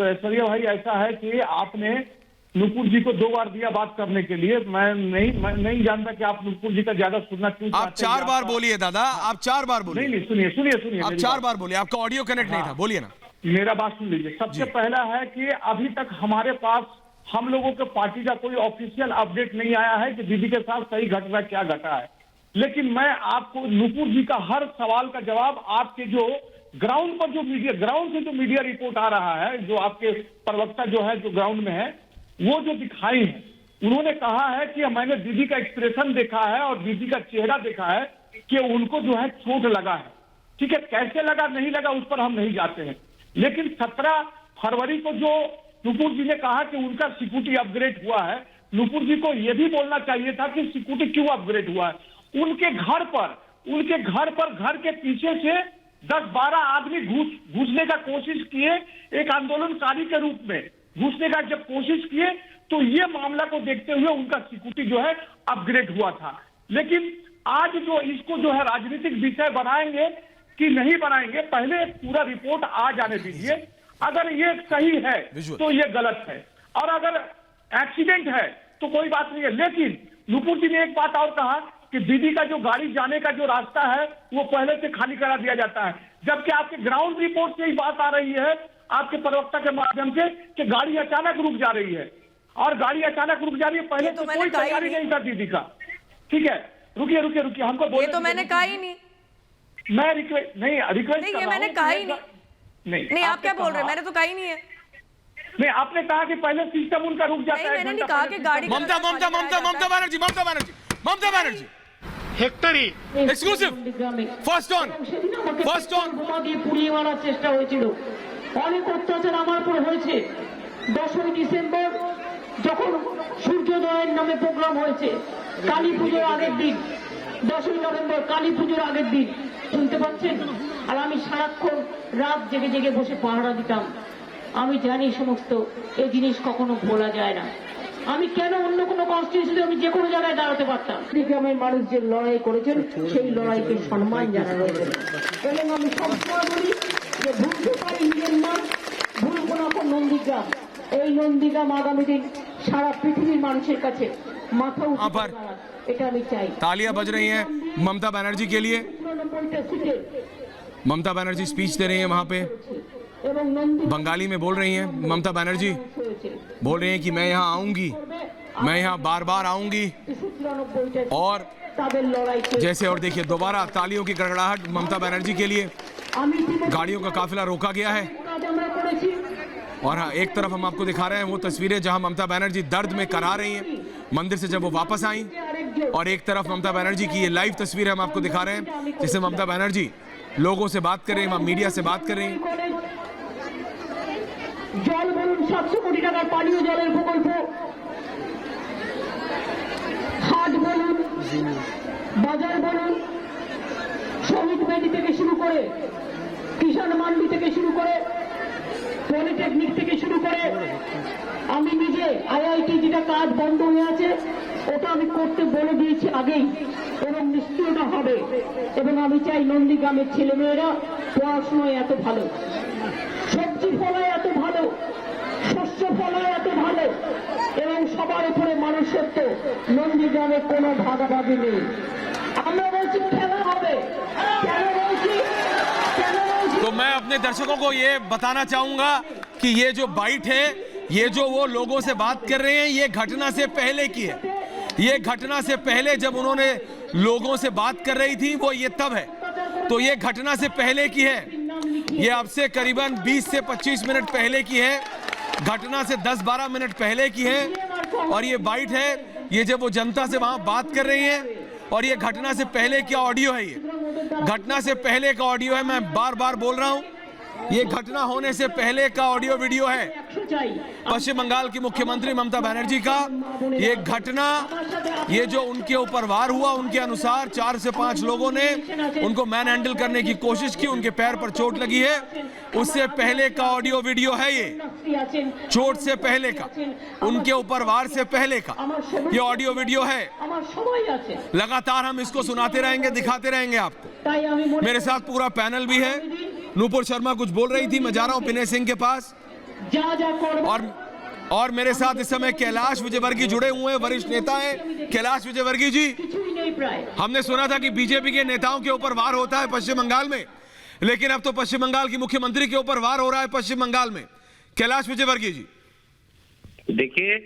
ऐश्वर्या भाई, ऐसा है कि आपने नुपुर जी को 2 बार दिया बात करने के लिए। मैं नहीं जानता कि आप नुपुर जी का ज्यादा सुनना क्यों चाहते हैं। आप 4 बार बोलिए दादा, आप 4 बार बोलिए। नहीं, सुनिए आप 4 बार बोलिए, आपका ऑडियो कनेक्ट नहीं था, बोलिए ना। मेरा बात सुन लीजिए। सबसे पहला है कि अभी तक हमारे पास, हम लोगों के पार्टी का कोई ऑफिशियल अपडेट नहीं आया है कि दीदी के साथ सही घटना क्या घटा है। लेकिन मैं आपको नुपुर जी का हर सवाल का जवाब, आपके जो ग्राउंड पर जो ग्राउंड से जो मीडिया रिपोर्ट आ रहा है, जो आपके प्रवक्ता जो है, जो ग्राउंड में है, वो जो दिखाई है, उन्होंने कहा है कि मैंने दीदी का एक्सप्रेशन देखा है और दीदी का चेहरा देखा है कि उनको जो है चोट लगा है। ठीक है, कैसे लगा नहीं लगा उस पर हम नहीं जाते हैं। लेकिन 17 फरवरी को जो नुपुर जी ने कहा कि उनका सिक्योरिटी अपग्रेड हुआ है, नुपुर जी को यह भी बोलना चाहिए था कि सिक्योरिटी क्यों अपग्रेड हुआ है। उनके घर पर घर के पीछे से 10-12 आदमी घुसने का कोशिश किए, एक आंदोलनकारी के रूप में घुसने का जब कोशिश किए, तो ये मामला को देखते हुए उनका सिक्योरिटी जो है अपग्रेड हुआ था। लेकिन आज जो इसको जो है राजनीतिक विषय बनाएंगे कि नहीं बनाएंगे, पहले पूरा रिपोर्ट आ जाने दीजिए। अगर ये सही है तो ये गलत है, और अगर एक्सीडेंट है तो कोई बात नहीं है। लेकिन नुपुर जी ने एक बात और कहा कि दीदी का जो गाड़ी जाने का जो रास्ता है वो पहले से खाली करा दिया जाता है, जबकि आपके ग्राउंड रिपोर्ट से ही बात आ रही है, आपके प्रवक्ता के माध्यम से, कि गाड़ी अचानक रुक जा रही है। और गाड़ी अचानक रुक जा रही है, पहले तो कोई तैयारी नहीं था दीदी का। ठीक है, रुकिए हमको बोले, तो मैंने कहा ही नहीं। मैं रिक्वेस्ट नहीं, ये मैंने कहा ही नहीं। आप क्या बोल रहे हैं? मैंने तो कहा ही नहीं है। नहीं, आपने कहा कि पहले सिस्टम उनका रुक जाता है। मैंने नहीं कहा कि गाड़ी Mamata Banerjee হেক্টরি exclusive first on দিয়ে পুড়িয়ে মারার চেষ্টা হয়েছিল। অনেক অত্যাচার আমার উপর হয়েছে। 10ই ডিসেম্বর যখন সূর্যোদয়ের নামে প্রোগ্রাম হয়েছে, কালী পুজোর আগের দিন, 10ই নভেম্বর কালী পুজোর আগের দিন, শুনতে পাচ্ছেন? আর আমি সারাক্ষণ রাত জেগে জেগে বসে পাহারা দিতাম। আমি জানি সমস্ত এই জিনিস কখনো ভোলা যায় না। আমি কেন অন্য কোনো কনস্টিটিউশনে আমি যে কোনো জায়গায় দাঁড়াতে পারতাম। গ্রামের মানুষ যে লড়াই করেছেন সেই লড়াইকে সম্মান জানানো হয়েছে। এবং আমি সবসময় বলি যে ভুলতে পারি মিয়ানমার, ভুলবো না নন্দীগ্রাম। এই নন্দীগ্রাম আগামী দিন সারা পৃথিবীর মানুষের কাছে মাথা উঁচু, এটা আমি চাই। तालियां बज रही हैं ममता बनर्जी के लिए। ममता बनर्जी स्पीच दे रही हैं वहां पे, बंगाली में बोल रही हैं। ममता बनर्जी बोल रही हैं कि मैं यहाँ आऊंगी, मैं यहाँ बार बार आऊंगी। और जैसे, और देखिए दोबारा तालियों की गड़गड़ाहट ममता बनर्जी के लिए। गाड़ियों का काफिला रोका गया है, और हाँ, एक तरफ हम आपको दिखा रहे हैं वो तस्वीरें जहां ममता बनर्जी दर्द में करा रही हैं। मंदिर से जब वो वापस आई और एक तरफ ममता बनर्जी की ये लाइव तस्वीर हम आपको दिखा रहे हैं जिसमें ममता बनर्जी लोगों से बात कर रही हैं, मीडिया से बात कर रही हैं। জল বলুন 700 কোটি টাকার পানীয় জলের প্রকল্প, হাট বলুন, বাজার বলুন, শহীদ বেদি থেকে শুরু করে কিষাণ মান্ডি থেকে শুরু করে পলিটেকনিক থেকে শুরু করে আমি নিজে আইআইটি যেটা কাজ বন্ধ হয়ে আছে ওটা আমি করতে বলে দিয়েছি আগেই এবং নিশ্চয়ই হবে। এবং আমি চাই নন্দীগ্রামের ছেলেমেয়েরা পড়াশোনায় এত ভালো, সবজি ফলায় এত ভালো, শস্য ফলায় এত ভালো এবং সবার উপরে মানুষত্ব। নন্দীগ্রামে কোনো ভাগাভাগি নেই। আমরা বলছি খেলা হবে, কেন বলছি? तो मैं अपने दर्शकों को ये बताना चाहूंगा कि ये जो बाइट है, ये जो वो लोगों से बात कर रहे हैं, ये घटना से पहले की है। ये घटना से पहले जब उन्होंने लोगों से बात कर रही थी वो ये तब है, तो ये घटना से पहले की है। ये अब से करीबन 20 से 25 मिनट पहले की है, घटना से 10-12 मिनट पहले की है। और ये बाइट है, ये जब वो जनता से वहां बात कर रही है, और ये घटना से पहले का ऑडियो है। ये घटना से पहले का ऑडियो है, मैं बार बार बोल रहा हूं, ये घटना होने से पहले का ऑडियो वीडियो है पश्चिम बंगाल की मुख्यमंत्री ममता बनर्जी का। ये घटना, ये जो उनके ऊपर वार हुआ, उनके अनुसार 4 से 5 लोगों ने उनको मैन हैंडल करने की कोशिश की, उनके पैर पर चोट लगी है। उससे पहले का ऑडियो वीडियो है ये, चोट से पहले का, उनके ऊपर वार से पहले का ये ऑडियो वीडियो है। लगातार हम इसको सुनाते रहेंगे, दिखाते रहेंगे आपको। मेरे साथ पूरा पैनल भी है। नूपुर शर्मा कुछ बोल रही थी, मैं जा रहा हूं विनय सिंह के पास, और मेरे साथ इस समय कैलाश विजयवर्गीय जुड़े हुए हैं, वरिष्ठ नेता हैं। कैलाश विजयवर्गीय जी, हमने सुना था कि बीजेपी के नेताओं के ऊपर वार होता है पश्चिम बंगाल में, लेकिन अब तो पश्चिम बंगाल की मुख्यमंत्री के ऊपर वार हो रहा है पश्चिम बंगाल में। कैलाश विजयवर्गीय जी, देखिए,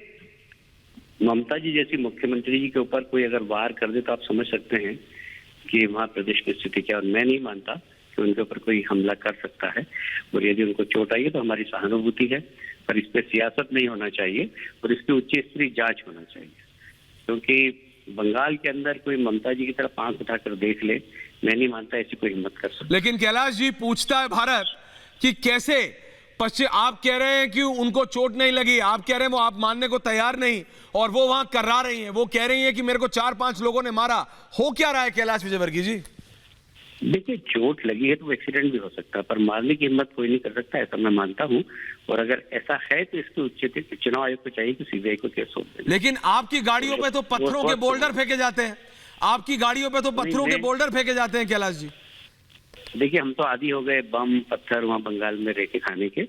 ममता जी जैसी मुख्यमंत्री जी के ऊपर कोई अगर वार कर दे तो आप समझ सकते हैं कि वहां प्रदेश की स्थिति क्या। और मैं नहीं मानता कि उनके ऊपर कोई हमला कर सकता है, और यदि उनको चोट आई है तो हमारी सहानुभूति है, पर इस पर सियासत नहीं होना चाहिए और इसकी उच्च स्तरीय जांच होना चाहिए। क्योंकि बंगाल के अंदर कोई ममता जी की तरफ आंख उठाकर देख ले, मैं नहीं मानता ऐसी कोई हिम्मत कर सकता। लेकिन कैलाश जी, पूछता है भारत कि कैसे पश्चिम, आप कह रहे हैं कि उनको चोट नहीं लगी, आप कह रहे हैं वो आप मानने को तैयार नहीं, और वो वहां कर्रा रही हैं, वो कह रही हैं कि मेरे को 4-5 लोगों ने मारा। हो क्या रहा है कैलाश विजयवर्गीय जी? देखिए, चोट लगी है तो एक्सीडेंट भी हो सकता है, पर मारने की हिम्मत कोई नहीं कर सकता, ऐसा मैं मानता हूं। और अगर ऐसा है तो इसके उच्च चुनाव आयोग को चाहिए कि सीबीआई को केस सौंप दे। लेकिन आपकी गाड़ियों पे तो पत्थरों के बोल्डर फेंके जाते हैं, आपकी गाड़ियों पे तो पत्थरों के बोल्डर फेंके जाते हैं कैलाश जी। देखिए, हम तो आदी हो गए बम पत्थर वहां बंगाल में रह के खाने के,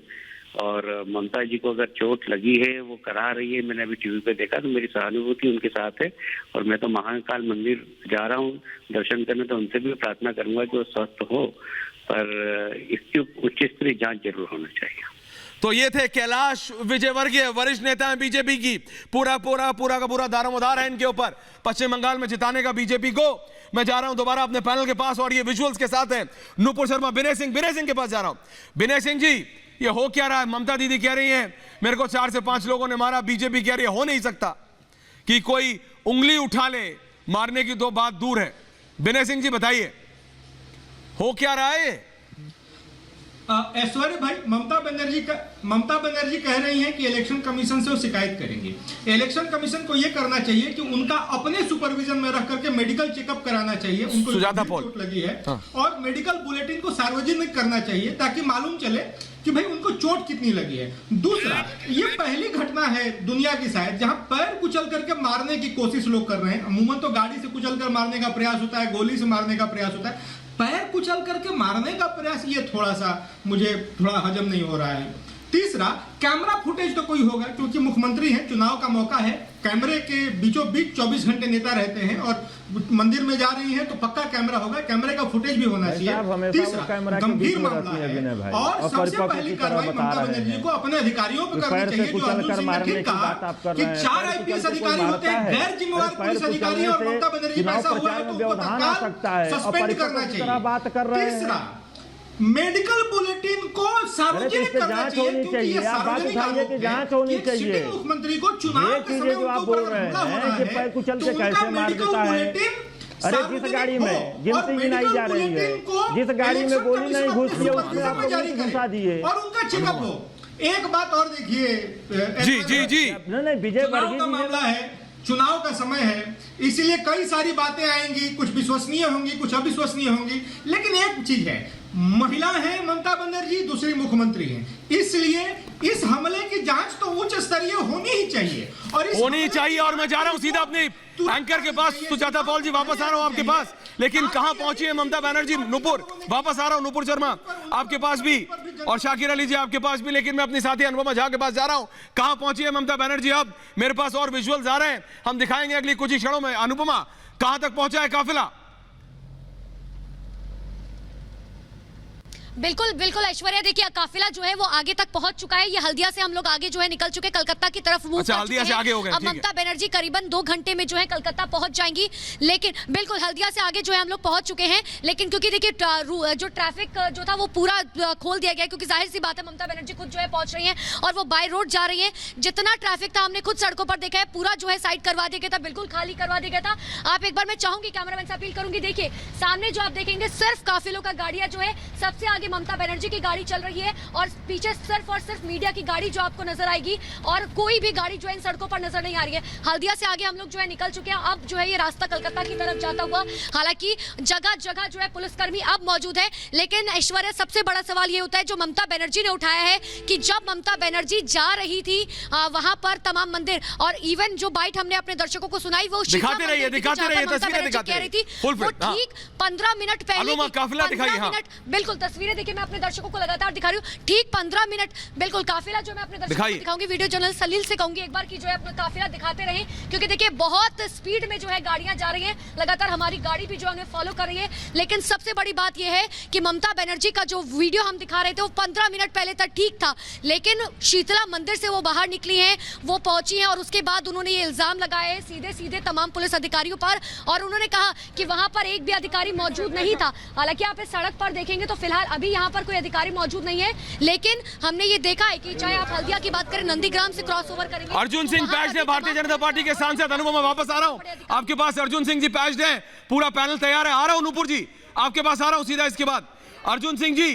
और ममता जी को अगर चोट लगी है, वो करा रही है, मैंने अभी टीवी पे देखा, तो मेरी सहानुभूति उनके साथ है। और मैं तो महाकाल मंदिर जा रहा हूँ दर्शन करने, तो उनसे भी प्रार्थना करूंगा कि वो स्वस्थ हो, पर इसकी उच्च स्तरीय जांच जरूर होना चाहिए। तो ये थे कैलाश विजयवर्गीय, वरिष्ठ नेता हैं बीजेपी की। पूरा का पूरा दारोमदार है इनके ऊपर पश्चिम बंगाल में जिताने का बीजेपी को। मैं जा रहा हूं दोबारा अपने पैनल के पास, और ये विजुअल्स के साथ है नूपुर शर्मा, विनय सिंह के पास जा रहा हूं। विनय सिंह जी, ये हो क्या रहा है? ममता दीदी कह रही हैं मेरे को 4 से 5 लोगों ने मारा, बीजेपी कह रही है हो नहीं सकता कि कोई उंगली उठा ले, मारने की तो बात दूर है। विनय सिंह जी बताइए, हो क्या रहा है? ऐश्वर्य भाई, ममता बनर्जी कह रही हैं कि इलेक्शन कमीशन से वो शिकायत करेंगे। इलेक्शन कमीशन को ये करना चाहिए कि उनका अपने सुपरविजन में रख करके मेडिकल चेकअप कराना चाहिए, उनको चोट लगी है, और मेडिकल बुलेटिन को सार्वजनिक करना चाहिए ताकि मालूम चले कि भाई उनको चोट कितनी लगी है। दूसरा, ये पहली घटना है दुनिया की शायद जहां पैर कुचल करके मारने की कोशिश लोग कर रहे हैं। अमूमन तो गाड़ी से कुचल कर मारने का प्रयास होता है, गोली से मारने का प्रयास होता है, पैर कुचल करके मारने का प्रयास, ये थोड़ा सा मुझे थोड़ा हजम नहीं हो रहा है। तीसरा, कैमरा फुटेज तो कोई होगा, क्योंकि मुख्यमंत्री हैं, चुनाव का मौका है, कैमरे के बीचों बीच 24 घंटे नेता रहते हैं, और मंदिर में जा रही हैं तो पक्का कैमरा होगा, कैमरे का फुटेज भी होना चाहिए। तीसरा, गंभीर मामला है, और सबसे पहली कार्रवाई ममता बनर्जी को अपने अधिकारियों पर करनी चाहिए, जो अर्जुन सिंह ने ठीक कहा कि 4 IPS अधिकारी होते हैं, गैर जिम्मेवार पुलिस अधिकारी, और ममता बनर्जी पर ऐसा हुआ है तो उनको तत्काल सस्पेंड करना चाहिए। तीसरा, मेडिकल बुलेटिन को सार्वजनिक करना चाहिए, क्योंकि ये सार्वजनिक आरोप है कि एक सिटिंग मुख्यमंत्री को चुनाव के समय उनके ऊपर हमला हो रहा है, तो उनका मेडिकल बुलेटिन जिस गाड़ी में जिनसे गिनाई जा रही है, जिस गाड़ी में गोली नहीं घुसी है उसमें आप लोग घुसा दिए और उनका चेकअप हो। एक बात और देखिए, जी नहीं विजय चुनाव का मामला है, चुनाव का समय है, इसलिए कई सारी बातें आएंगी, कुछ विश्वसनीय होंगी, कुछ अविश्वसनीय होंगी, लेकिन एक चीज है, महिला है ममता बनर्जी, दूसरी मुख्यमंत्री हैं, इसलिए इस हमले की जांच तो उच्च स्तरीय होनी ही चाहिए होनी चाहिए। और मैं जा रहा हूं सीधा अपने एंकर के पास, सुजाता पॉल जी वापस आ रहा हूं आपके पास, लेकिन कहां पहुंची है ममता बनर्जी? नुपुर, वापस आ रहा हूं, नुपुर शर्मा आपके पास भी और शाकिर अली जी आपके पास भी, लेकिन मैं अपनी साथी अनुपमा झा के पास जा रहा हूं। कहां पहुंची है ममता बनर्जी? अब मेरे पास और विजुअल्स आ रहे हैं, हम दिखाएंगे अगली कुछ ही क्षणों में। अनुपमा, कहां तक पहुंचा है काफिला? बिल्कुल बिल्कुल ऐश्वर्या, देखिए काफिला जो है वो आगे तक पहुंच चुका है। ये हल्दिया से हम लोग आगे जो है निकल चुके, कलकत्ता की तरफ मूव कर चुके हैं। हल्दिया से आगे हो गए। अब ममता बनर्जी करीबन 2 घंटे में जो है कलकत्ता पहुंच जाएंगी, लेकिन बिल्कुल हल्दिया से आगे जो है हम लोग पहुंच चुके हैं, लेकिन क्योंकि देखिए जो ट्रैफिक जो था वो पूरा खोल दिया गया, क्योंकि जाहिर सी बात है ममता बनर्जी खुद जो है पहुंच रही है और वो बाय रोड जा रही है। जितना ट्रैफिक था हमने खुद सड़कों पर देखा है, पूरा जो है साइड करवा दिया गया था, बिल्कुल खाली करवा दिया गया था। आप एक बार मैं चाहूंगी, कैमरामैन से अपील करूंगी, देखिए सामने जो आप देखेंगे सिर्फ काफिलों का गाड़ियां जो है, सबसे आगे ममता बनर्जी की गाड़ी चल रही है और पीछे सिर्फ और सिर्फ मीडिया की गाड़ी जो आपको नजर आएगी, और कोई भी गाड़ी जो है इन सड़कों पर नजर नहीं आ रही है। हल्दिया से आगे हम लोग जो है निकल चुके हैं, अब जो है ये रास्ता कलकत्ता की तरफ जाता हुआ, हालांकि जगह जगह जो है पुलिसकर्मी अब मौजूद है। लेकिन ऐश्वर्या, सबसे बड़ा सवाल ये होता है जो ममता बनर्जी ने उठाया है कि जब ममता बनर्जी जा रही थी वहां पर तमाम मंदिर, और इवन जो बाइट हमने अपने दर्शकों को सुनाई वो दिखाते रहिए तस्वीरें दिखाते रहिए, ठीक 15 मिनट पहले काफिला दिखाइए। बिल्कुल तस्वीरें देखिए, मैं अपने दर्शकों को लगातार दिखा रही हूँ, ठीक 15 मिनट बिल्कुल काफिला जो मैं अपने दर्शकों को दिखाऊंगी। वीडियो जर्नलिस्ट सलील से कहूंगी एक बार कि जो है अपना काफिला दिखाते रहें, क्योंकि देखिए बहुत स्पीड में जो है गाड़ियां जा रही हैं, लगातार हमारी गाड़ी भी जो है उन्हें फॉलो कर रही है। लेकिन सबसे बड़ी बात यह है कि ममता बनर्जी का जो वीडियो हम दिखा रहे थे वो 15 मिनट पहले तक ठीक था, लेकिन शीतला मंदिर से वो बाहर निकली हैं, वो पहुंची हैं और उसके बाद उन्होंने ये इल्जाम लगाए सीधे सीधे तमाम पुलिस अधिकारियों पर, और उन्होंने कहा कि वहां पर एक भी अधिकारी मौजूद नहीं था। हालांकि आप इस सड़क पर देखेंगे तो फिलहाल अभी यहाँ पर कोई अधिकारी मौजूद नहीं है, लेकिन हमने ये देखा है कि चाहे आप हल्दिया की बात करें, नंदीग्राम से क्रॉस ओवर करेंगे। अर्जुन सिंह पैज्ड है, भारतीय जनता पार्टी के सांसद। अनुपमा, वापस आ रहा हूं आपके पास। अर्जुन सिंह जी पैज्ड है, पूरा पैनल तैयार है। आ रहा हूं नुपुर जी आपके पास, आ रहा हूं सीधा इसके बाद। अर्जुन सिंह जी,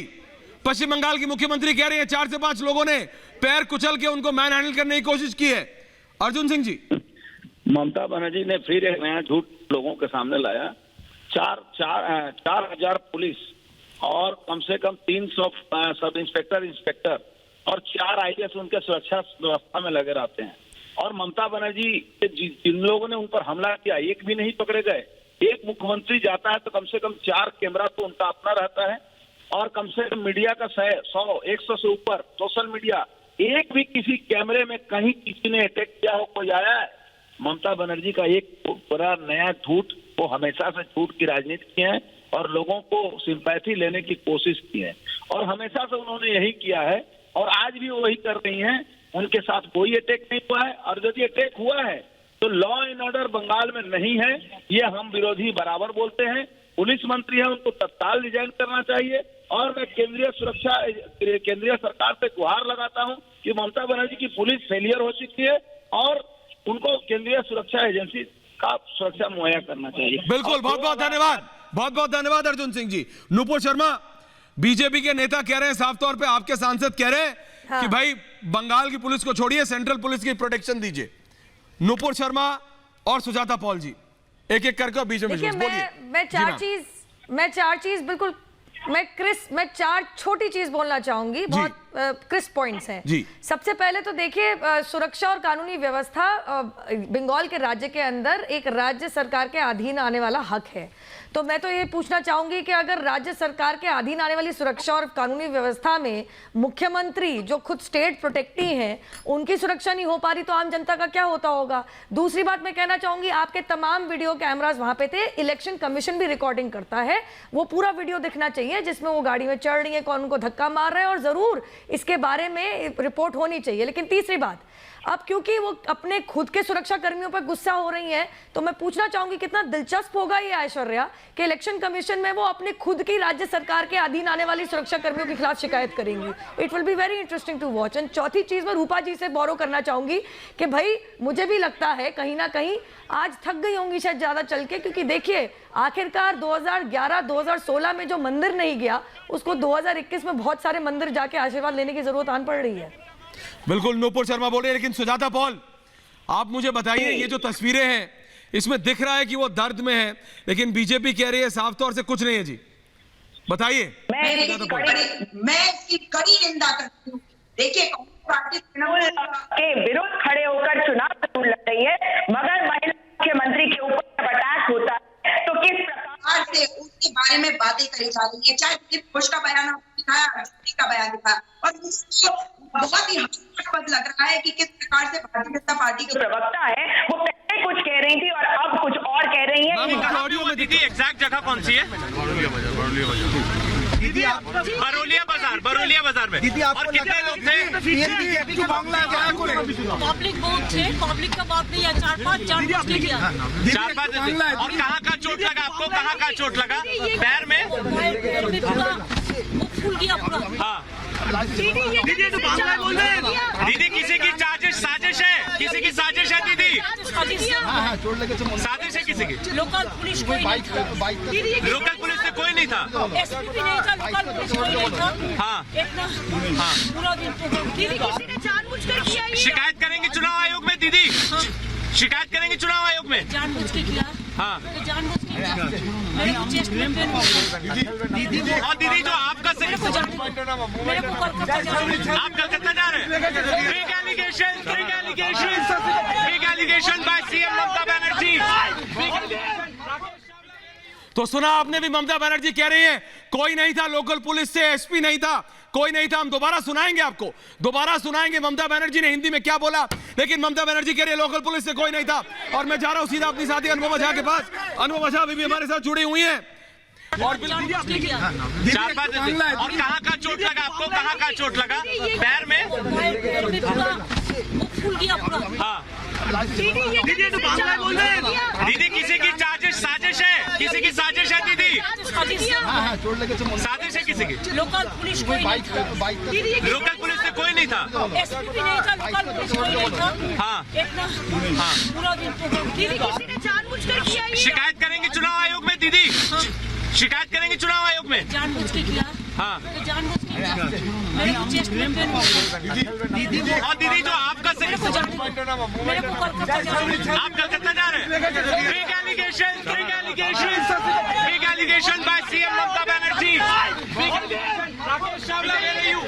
पश्चिम बंगाल की मुख्यमंत्री कह रही है 4 से 5 लोगों ने पैर कुचल के उनको मैन हैंडल करने की कोशिश की है। अर्जुन सिंह जी, ममता बनर्जी ने फिर एक नया झूठ लोगों के सामने लाया। 4,000 पुलिस और कम से कम 300 सब इंस्पेक्टर और 4 IAS उनके सुरक्षा व्यवस्था में लगे रहते हैं, और ममता बनर्जी जिन लोगों ने उन पर हमला किया एक भी नहीं पकड़े गए। एक मुख्यमंत्री जाता है तो कम से कम 4 कैमरा तो उनका अपना रहता है, और कम से कम मीडिया का 100 से ऊपर सोशल मीडिया, एक भी किसी कैमरे में कहीं किसी ने अटैक किया हो कोई आया है? ममता बनर्जी का एक बड़ा नया झूठ, वो हमेशा से झूठ की राजनीति की है और लोगों को सिंपैथी लेने की कोशिश की है, और हमेशा से उन्होंने यही किया है और आज भी वो वही कर रही हैं। उनके साथ कोई अटैक नहीं हुआ है, और यदि अटैक हुआ है तो लॉ एंड ऑर्डर बंगाल में नहीं है, ये हम विरोधी बराबर बोलते हैं। पुलिस मंत्री है, उनको तत्काल रिजाइन करना चाहिए, और मैं केंद्रीय सरकार से गुहार लगाता हूं कि ममता बनर्जी की पुलिस फेलियर हो चुकी है और उनको केंद्रीय सुरक्षा एजेंसी का सुरक्षा मुहैया करना चाहिए। बिल्कुल, बहुत बहुत धन्यवाद, बहुत बहुत धन्यवाद अर्जुन सिंह जी। नुपुर शर्मा, बीजेपी के नेता कह रहे हैं साफ तौर पे, आपके सांसद कह रहे हैं कि भाई बंगाल की पुलिस को छोड़िए, सेंट्रल पुलिस की प्रोटेक्शन दीजिए। नुपुर शर्मा और सुजाता पॉल जी एक एक करके बीच में बोलिए। मैं चार चीज बिल्कुल मैं 4 छोटी चीज बोलना चाहूंगी, बहुत क्रिस्प पॉइंट्स हैं जी। सबसे पहले तो देखिए, सुरक्षा और कानूनी व्यवस्था बंगाल के राज्य के अंदर एक राज्य सरकार के अधीन आने वाला हक है। तो मैं तो ये पूछना चाहूंगी कि अगर राज्य सरकार के अधीन आने वाली सुरक्षा और कानूनी व्यवस्था में मुख्यमंत्री जो खुद स्टेट प्रोटेक्टी हैं, उनकी सुरक्षा नहीं हो पा रही तो आम जनता का क्या होता होगा। दूसरी बात मैं कहना चाहूंगी, आपके तमाम वीडियो कैमरास वहां पे थे, इलेक्शन कमीशन भी रिकॉर्डिंग करता है, वो पूरा वीडियो दिखना चाहिए जिसमें वो गाड़ी में चढ़ रही है, कौन उनको धक्का मार रहे हैं, और जरूर इसके बारे में रिपोर्ट होनी चाहिए। लेकिन तीसरी बात, अब क्योंकि वो अपने खुद के सुरक्षा कर्मियों पर गुस्सा हो रही हैं, तो मैं पूछना चाहूंगी कितना दिलचस्प होगा ये ऐश्वर्या कि इलेक्शन कमीशन में वो अपने खुद की राज्य सरकार के अधीन आने वाली सुरक्षा कर्मियों के खिलाफ शिकायत करेंगी। It will be very interesting to watch. And चौथी चीज मैं रूपा जी से बोरो करना चाहूंगी कि भाई मुझे भी लगता है कहीं ना कहीं आज थक गई होंगी शायद ज्यादा चल के, क्योंकि देखिए आखिरकार 2011-2016 में जो मंदिर नहीं गया उसको 2021 में बहुत सारे मंदिर जाके आशीर्वाद लेने की जरूरत आन पड़ रही है। बिल्कुल नूपुर शर्मा बोल रहे हैं, लेकिन सुजाता पॉल आप मुझे बताइए, ये जो तस्वीरें हैं इसमें दिख रहा है कि वो दर्द में है, लेकिन बीजेपी कह रही है साफ तौर से कुछ नहीं है जी, बताइए। मैं इसकी कड़ी निंदा करती हूँ। देखिए पार्टी के विरोध खड़े होकर चुनाव जरूर लड़ रही है, मगर महिला मुख्यमंत्री के ऊपर अटैक होता है तो किस प्रकार से उसके बारे में बातें करी जा रही है। चाहे खुश का बयान दिखाया, का बयान दिखाया, और बहुत ही हास्यास्पद लग रहा है कि किस प्रकार से भारतीय जनता पार्टी के प्रवक्ता है वो पहले कुछ कह रही थी और अब कुछ और कह रही है। दीदी एग्जैक्ट जगह कौन सी है? दीदी आप बरौलिया बाजार में दीदी आप कितने लोग थे? पब्लिक बहुत थे, पब्लिक का बात नहीं है, 4-5 और कहाँ का चोट लगा आपको? कहाँ का चोट लगा? पैर में? फूल गया पूरा। हाँ दीदी तो बांग्ला बोल रहे हैं। दीदी किसी की साजिश है, किसी की साजिश है दीदी, साजिश है किसी की। लोकल पुलिस कोई नहीं था, लोकल पुलिस से कोई नहीं था, एसपी भी नहीं था, लोकल पुलिस कोई नहीं था। हाँ हाँ पूरा दिन दीदी किसी ने जानबूझकर किया। शिकायत करेंगे चुनाव आयोग में दीदी, शिकायत करेंगे चुनाव आयोग में। जानबूझ के किया। हाँ जानबूझ के किया। चेस्ट में पेन हो गया। और दीदी जो आपका मेरे को कलकत्ता जा रहे हैं। आप कलकत्ता जा रहे हैं? Big allegation by CM Mamata Banerjee. तो सुना आपने भी, ममता बनर्जी कह रही हैं कोई नहीं था लोकल पुलिस से, एसपी नहीं था, कोई नहीं था। हम दोबारा सुनाएंगे आपको, दोबारा सुनाएंगे ममता बनर्जी ने हिंदी में क्या बोला, लेकिन ममता बनर्जी कह रही है लोकल पुलिस से कोई नहीं था। और मैं जा रहा हूं सीधा अपनी साथी अनुपमा झा के पास। अनुपमा झा अभी भी हमारे साथ जुड़ी हुई हैं। और चार-पांच और कहाँ का चोट लगा आपको? कहाँ का चोट लगा? पैर में? फूल गया पूरा। हाँ दीदी तो बांग्ला बोल रहे हैं। दीदी किसी की साजिश है, किसी की साजिश है दीदी, साजिश है किसी की। लोकल पुलिस कोई नहीं था, लोकल पुलिस से कोई नहीं था, एसपी भी नहीं था, लोकल पुलिस कोई नहीं था। हाँ हाँ पूरा दिन दीदी किसी ने जानबूझकर किया। शिकायत करेंगे चुनाव आयोग में दीदी, शिकायत करेंगे चुनाव आयोग में। जानबूझ के किया। हाँ जानबूझ के किया। मेरे चेस्ट में पेन हो गया। और दीदी जो आपका मेरे को कलकत्ता जा रहे हैं। आप कलकत्ता जा रहे हैं? Big allegation by CM Mamata Banerjee. Rakesh Chawla कह रही हूँ।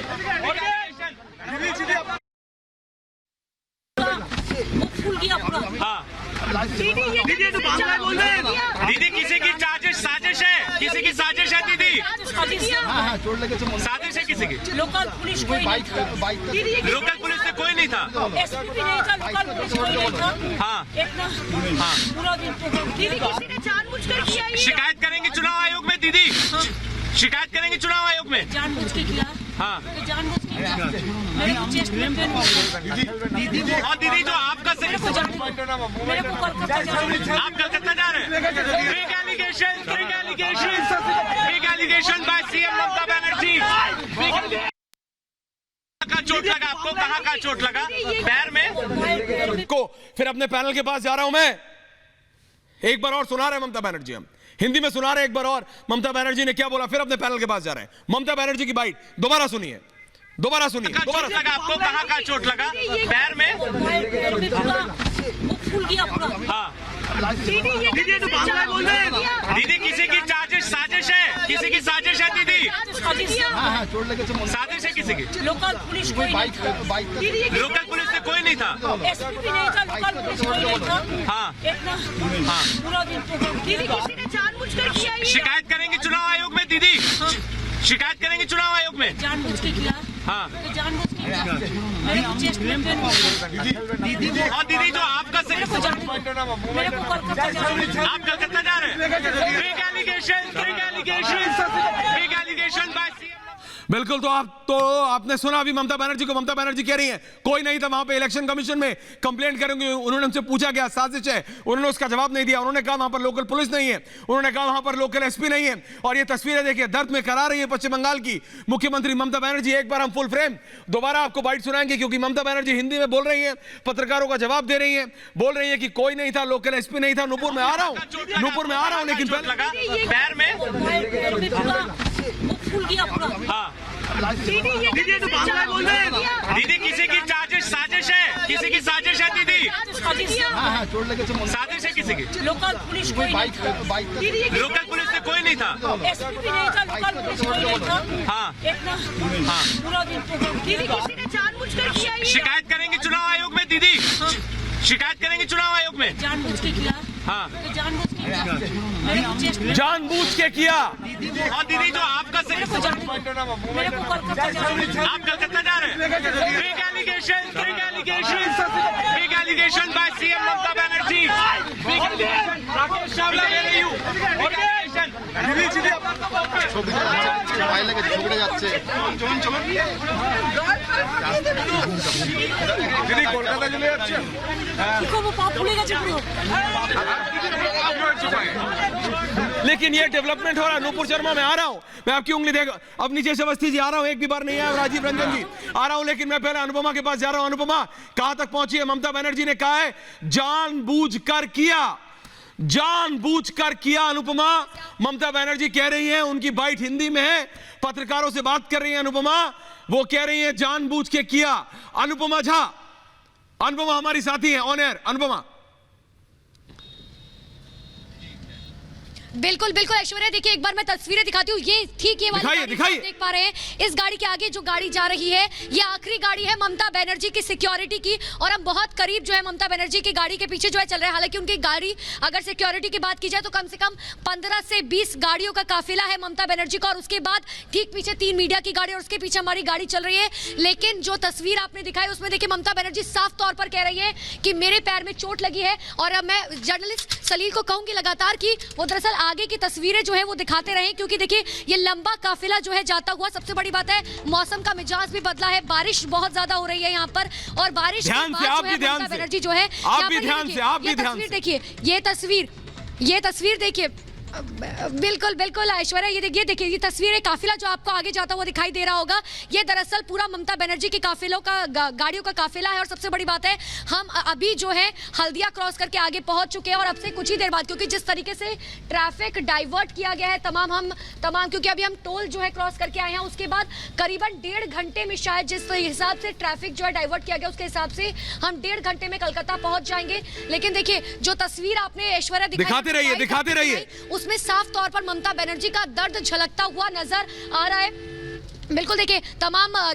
फूल गया पूरा। हाँ दीदी तो बांग्ला बोल रहे हैं। दीदी किसी की साजिश है, किसी की साजिश है दीदी, साजिश है किसी की। लोकल पुलिस कोई नहीं था, लोकल पुलिस से कोई नहीं था, एसपी भी नहीं था, लोकल पुलिस कोई नहीं था। हाँ हाँ पूरा दिन दीदी किसी ने जानबूझकर किया। शिकायत करेंगे चुनाव आयोग में दीदी, शिकायत करेंगे चुनाव आयोग में। जानबूझ के किया। हाँ जानबूझ के किया। मेरे चेस्ट में पेन हो गया। और दीदी जो आपका मेरे को कलकत्ता जा रहे हैं। आप कलकत्ता जा रहे हैं? Big allegation by CM Mamata Banerjee. का चोट लगा आपको? कहाँ का चोट लगा? पैर में? को फिर अपने पैनल के पास जा रहा हूं मैं। एक बार और सुना रहे हैं ममता बनर्जी, हम हिंदी में सुना रहे हैं एक बार और ममता बनर्जी ने क्या बोला, फिर अपने पैनल के पास जा रहे हैं। ममता बनर्जी की बाइट दोबारा सुनिए, दोबारा सुनिए। दोबारा लगा आपको? कहाँ का चोट लगा? पैर में? फूल गया पूरा। हाँ दीदी तो बांग्ला बोल रहे हैं। दीदी किसी की साजिश है, किसी की साजिश है दीदी, साजिश है किसी की। लोकल पुलिस कोई नहीं था, लोकल पुलिस से कोई नहीं था, एसपी भी नहीं था, लोकल पुलिस कोई नहीं था। हाँ हाँ पूरा दिन दीदी किसी ने जानबूझकर किया। शिकायत करेंगे चुनाव आयोग में दीदी, शिकायत करेंगे चुनाव आयोग में। जानबूझ के किया। हाँ जानबूझ के किया। मेरे चेस्ट में पेन हो गया। और दीदी जो आपका मेरे को कलकत्ता जा रहे हैं। आप कलकत्ता जा रहे हैं? Big allegation by CM. बिल्कुल। तो आपने सुना अभी ममता बनर्जी कह रही हैं कोई नहीं था वहां पे, इलेक्शन कमीशन में कंप्लेंट करेंगे। उन्होंने उनसे पूछा गया साजिश है, उन्होंने उसका जवाब नहीं दिया। उन्होंने कहा वहां पर लोकल पुलिस नहीं है, उन्होंने कहा वहां पर लोकल एसपी नहीं है। और ये तस्वीरें देखिए दर्द में करा रही है पश्चिम बंगाल की मुख्यमंत्री ममता बनर्जी। एक बार हम फुल फ्रेम दोबारा आपको बाइट सुनाएंगे, क्योंकि ममता बनर्जी हिंदी में बोल रही है, पत्रकारों का जवाब दे रही है, बोल रही है कि कोई नहीं था, लोकल एसपी नहीं था। नूपुर में आ रहा हूं लेकिन पैर में फूल गया पूरा। दीदी तो बांग्ला बोल रहे हैं। दीदी किसी की साजिश है, किसी की साजिश है दीदी, साजिश है किसी की। लोकल पुलिस कोई नहीं था, लोकल पुलिस से कोई नहीं था, एसपी भी नहीं था, लोकल पुलिस कोई नहीं था। हाँ पूरा दिन दीदी किसी ने जानबूझकर किया। शिकायत करेंगे चुनाव आयोग में दीदी, शिकायत करेंगे चुनाव आयोग में। जानबूझ के किया। हाँ जानबूझ के किया। हाँ दीदी जो आपका आप कलकत्ता जा रहे हैं। Big allegation by CM Mamata Banerjee. Rakesh Chawla झगड़े যাচ্ছে দিদি কলকাতা চলে যাচ্ছেন। लेकिन ये डेवलपमेंट हो रहा है। नूपुर शर्मा मैं आ रहा हूं, मैं आपकी उंगली देख, अब नीचे से अवस्थी जी आ रहा हूं, एक भी बार नहीं आया राजीव रंजन जी आ रहा हूं, लेकिन मैं पहले अनुपमा के पास जा रहा हूं। अनुपमा कहां तक पहुंची है? ममता बनर्जी ने कहा है जानबूझकर किया, जानबूझकर किया। अनुपमा ममता बनर्जी कह रही हैं, उनकी बाइट हिंदी में है, पत्रकारों से बात कर रही हैं अनुपमा, वो कह रही हैं जानबूझ के किया। अनुपमा झा, अनुपमा हमारी साथी हैं ऑन एयर। अनुपमा बिल्कुल बिल्कुल ऐश्वर्या, देखिए एक बार मैं तस्वीरें दिखाती हूँ। ये ठीक ये वाली गाड़ी देख पा रहे हैं। इस गाड़ी के आगे जो गाड़ी जा रही है, ये आखिरी गाड़ी है ममता बनर्जी की सिक्योरिटी की, और हम बहुत करीब जो है ममता बनर्जी की गाड़ी के पीछे जो है चल रहे हैं। हालांकि उनकी गाड़ी अगर सिक्योरिटी की बात की जाए तो कम से कम 15 से 20 गाड़ियों का काफिला है ममता बनर्जी का, और उसके बाद ठीक पीछे 3 मीडिया की गाड़ी और उसके पीछे हमारी गाड़ी चल रही है। लेकिन जो तस्वीर आपने दिखाई उसमें देखिए ममता बनर्जी साफ तौर पर कह रही है कि मेरे पैर में चोट लगी है। और मैं जर्नलिस्ट सलील को कहूंगी लगातार कि वो दरअसल आगे की तस्वीरें जो है वो दिखाते रहें, क्योंकि देखिए ये लंबा काफिला जो है जाता हुआ। सबसे बड़ी बात है मौसम का मिजाज भी बदला है, बारिश बहुत ज्यादा हो रही है यहाँ पर, और बारिश के बाद जो है ममता बनर्जी जो है देखिए ये तस्वीर देखिए बिल्कुल बिल्कुल ऐश्वर्या, ये देखिए ये तस्वीरें, काफिला जो आपको आगे जाता हुआ दिखाई दे रहा होगा, ये दरअसल पूरा ममता बनर्जी के काफिलों का गाड़ियों का काफिला है। और सबसे बड़ी बात है हम अभी जो है हल्दिया क्रॉस करके आगे पहुंच चुके हैं, और अब से कुछ ही देर बाद, क्योंकि जिस तरीके से ट्रैफिक डाइवर्ट किया गया है तमाम क्योंकि अभी हम टोल जो है क्रॉस करके आए हैं, उसके बाद करीबन 1.5 घंटे में शायद जिस हिसाब से ट्रैफिक जो है डाइवर्ट किया गया उसके हिसाब से हम 1.5 घंटे में कलकत्ता पहुंच जाएंगे। लेकिन देखिए जो तस्वीर आपने ऐश्वर्या दिखाते रहिए उसमें साफ तौर पर ममता बनर्जी का दर्द झलकता हुआ नजर आ रहा है। बिल्कुल देखिए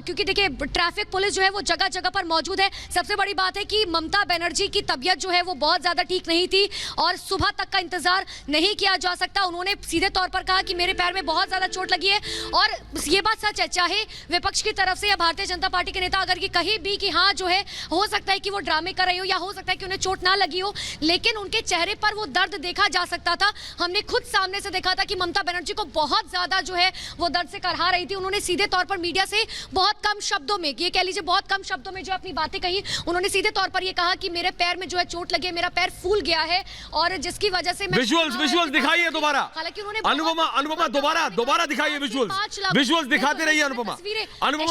क्योंकि देखिए ट्रैफिक पुलिस जो है वो जगह जगह पर मौजूद है। सबसे बड़ी बात है कि ममता बनर्जी की तबीयत जो है वो बहुत ज्यादा ठीक नहीं थी, और सुबह तक का इंतजार नहीं किया जा सकता। उन्होंने सीधे तौर पर कहा कि मेरे पैर में बहुत ज्यादा चोट लगी है, और ये बात सच है, चाहे विपक्ष की तरफ से या भारतीय जनता पार्टी के नेता अगर ये कहीं भी कि हाँ जो है हो सकता है कि वो ड्रामे कर रही हो, या हो सकता है कि उन्हें चोट ना लगी हो, लेकिन उनके चेहरे पर वो दर्द देखा जा सकता था। हमने खुद सामने से देखा था कि ममता बनर्जी को बहुत ज्यादा जो है वो दर्द से करहा रही थी। उन्होंने सीधे तौर पर मीडिया से बहुत कम शब्दों में, ये कह लीजिए बहुत कम शब्दों में जो अपनी बातें कही, उन्होंने सीधे तौर पर ये कहा कि मेरे पैर में जो है चोट लगी है, मेरा पैर फूल गया है, और जिसकी वजह से मैं विजुअल्स दिखाइए दोबारा। हालांकि उन्होंने अनुपमा दोबारा दिखाइए विजुअल्स दिखाते रहिए। अनुपमा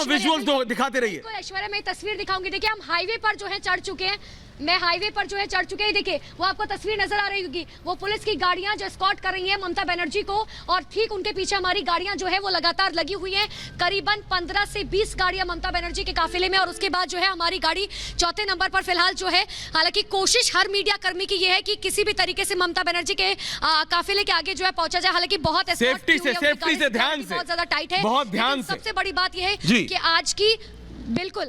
विजुअल्स दिखाते रहिए। ऐश्वर्या मैं तस्वीर दिखाऊंगी। देखिए हम हाईवे पर जो है चढ़ चुके हैं, मैं हाईवे पर जो है चढ़ चुके हैं। देखिए वो आपको तस्वीर नजर आ रही होगी, वो पुलिस की गाड़ियां जो एस्कॉर्ट कर रही हैं ममता बनर्जी को, और ठीक उनके पीछे हमारी गाड़ियां जो है वो लगातार लगी हुई हैं। करीबन 15 से 20 गाड़ियां ममता बनर्जी के काफिले में, और उसके बाद जो है हमारी गाड़ी 4थे नंबर पर फिलहाल जो है। हालांकि कोशिश हर मीडिया कर्मी की ये है कि किसी भी तरीके से ममता बनर्जी के काफिले के आगे जो है पहुंचा जाए। हालांकि बहुत सेफ्टी से ध्यान से, बहुत ज्यादा टाइट है, बहुत ध्यान से। सबसे बड़ी बात यह है कि आज की बिल्कुल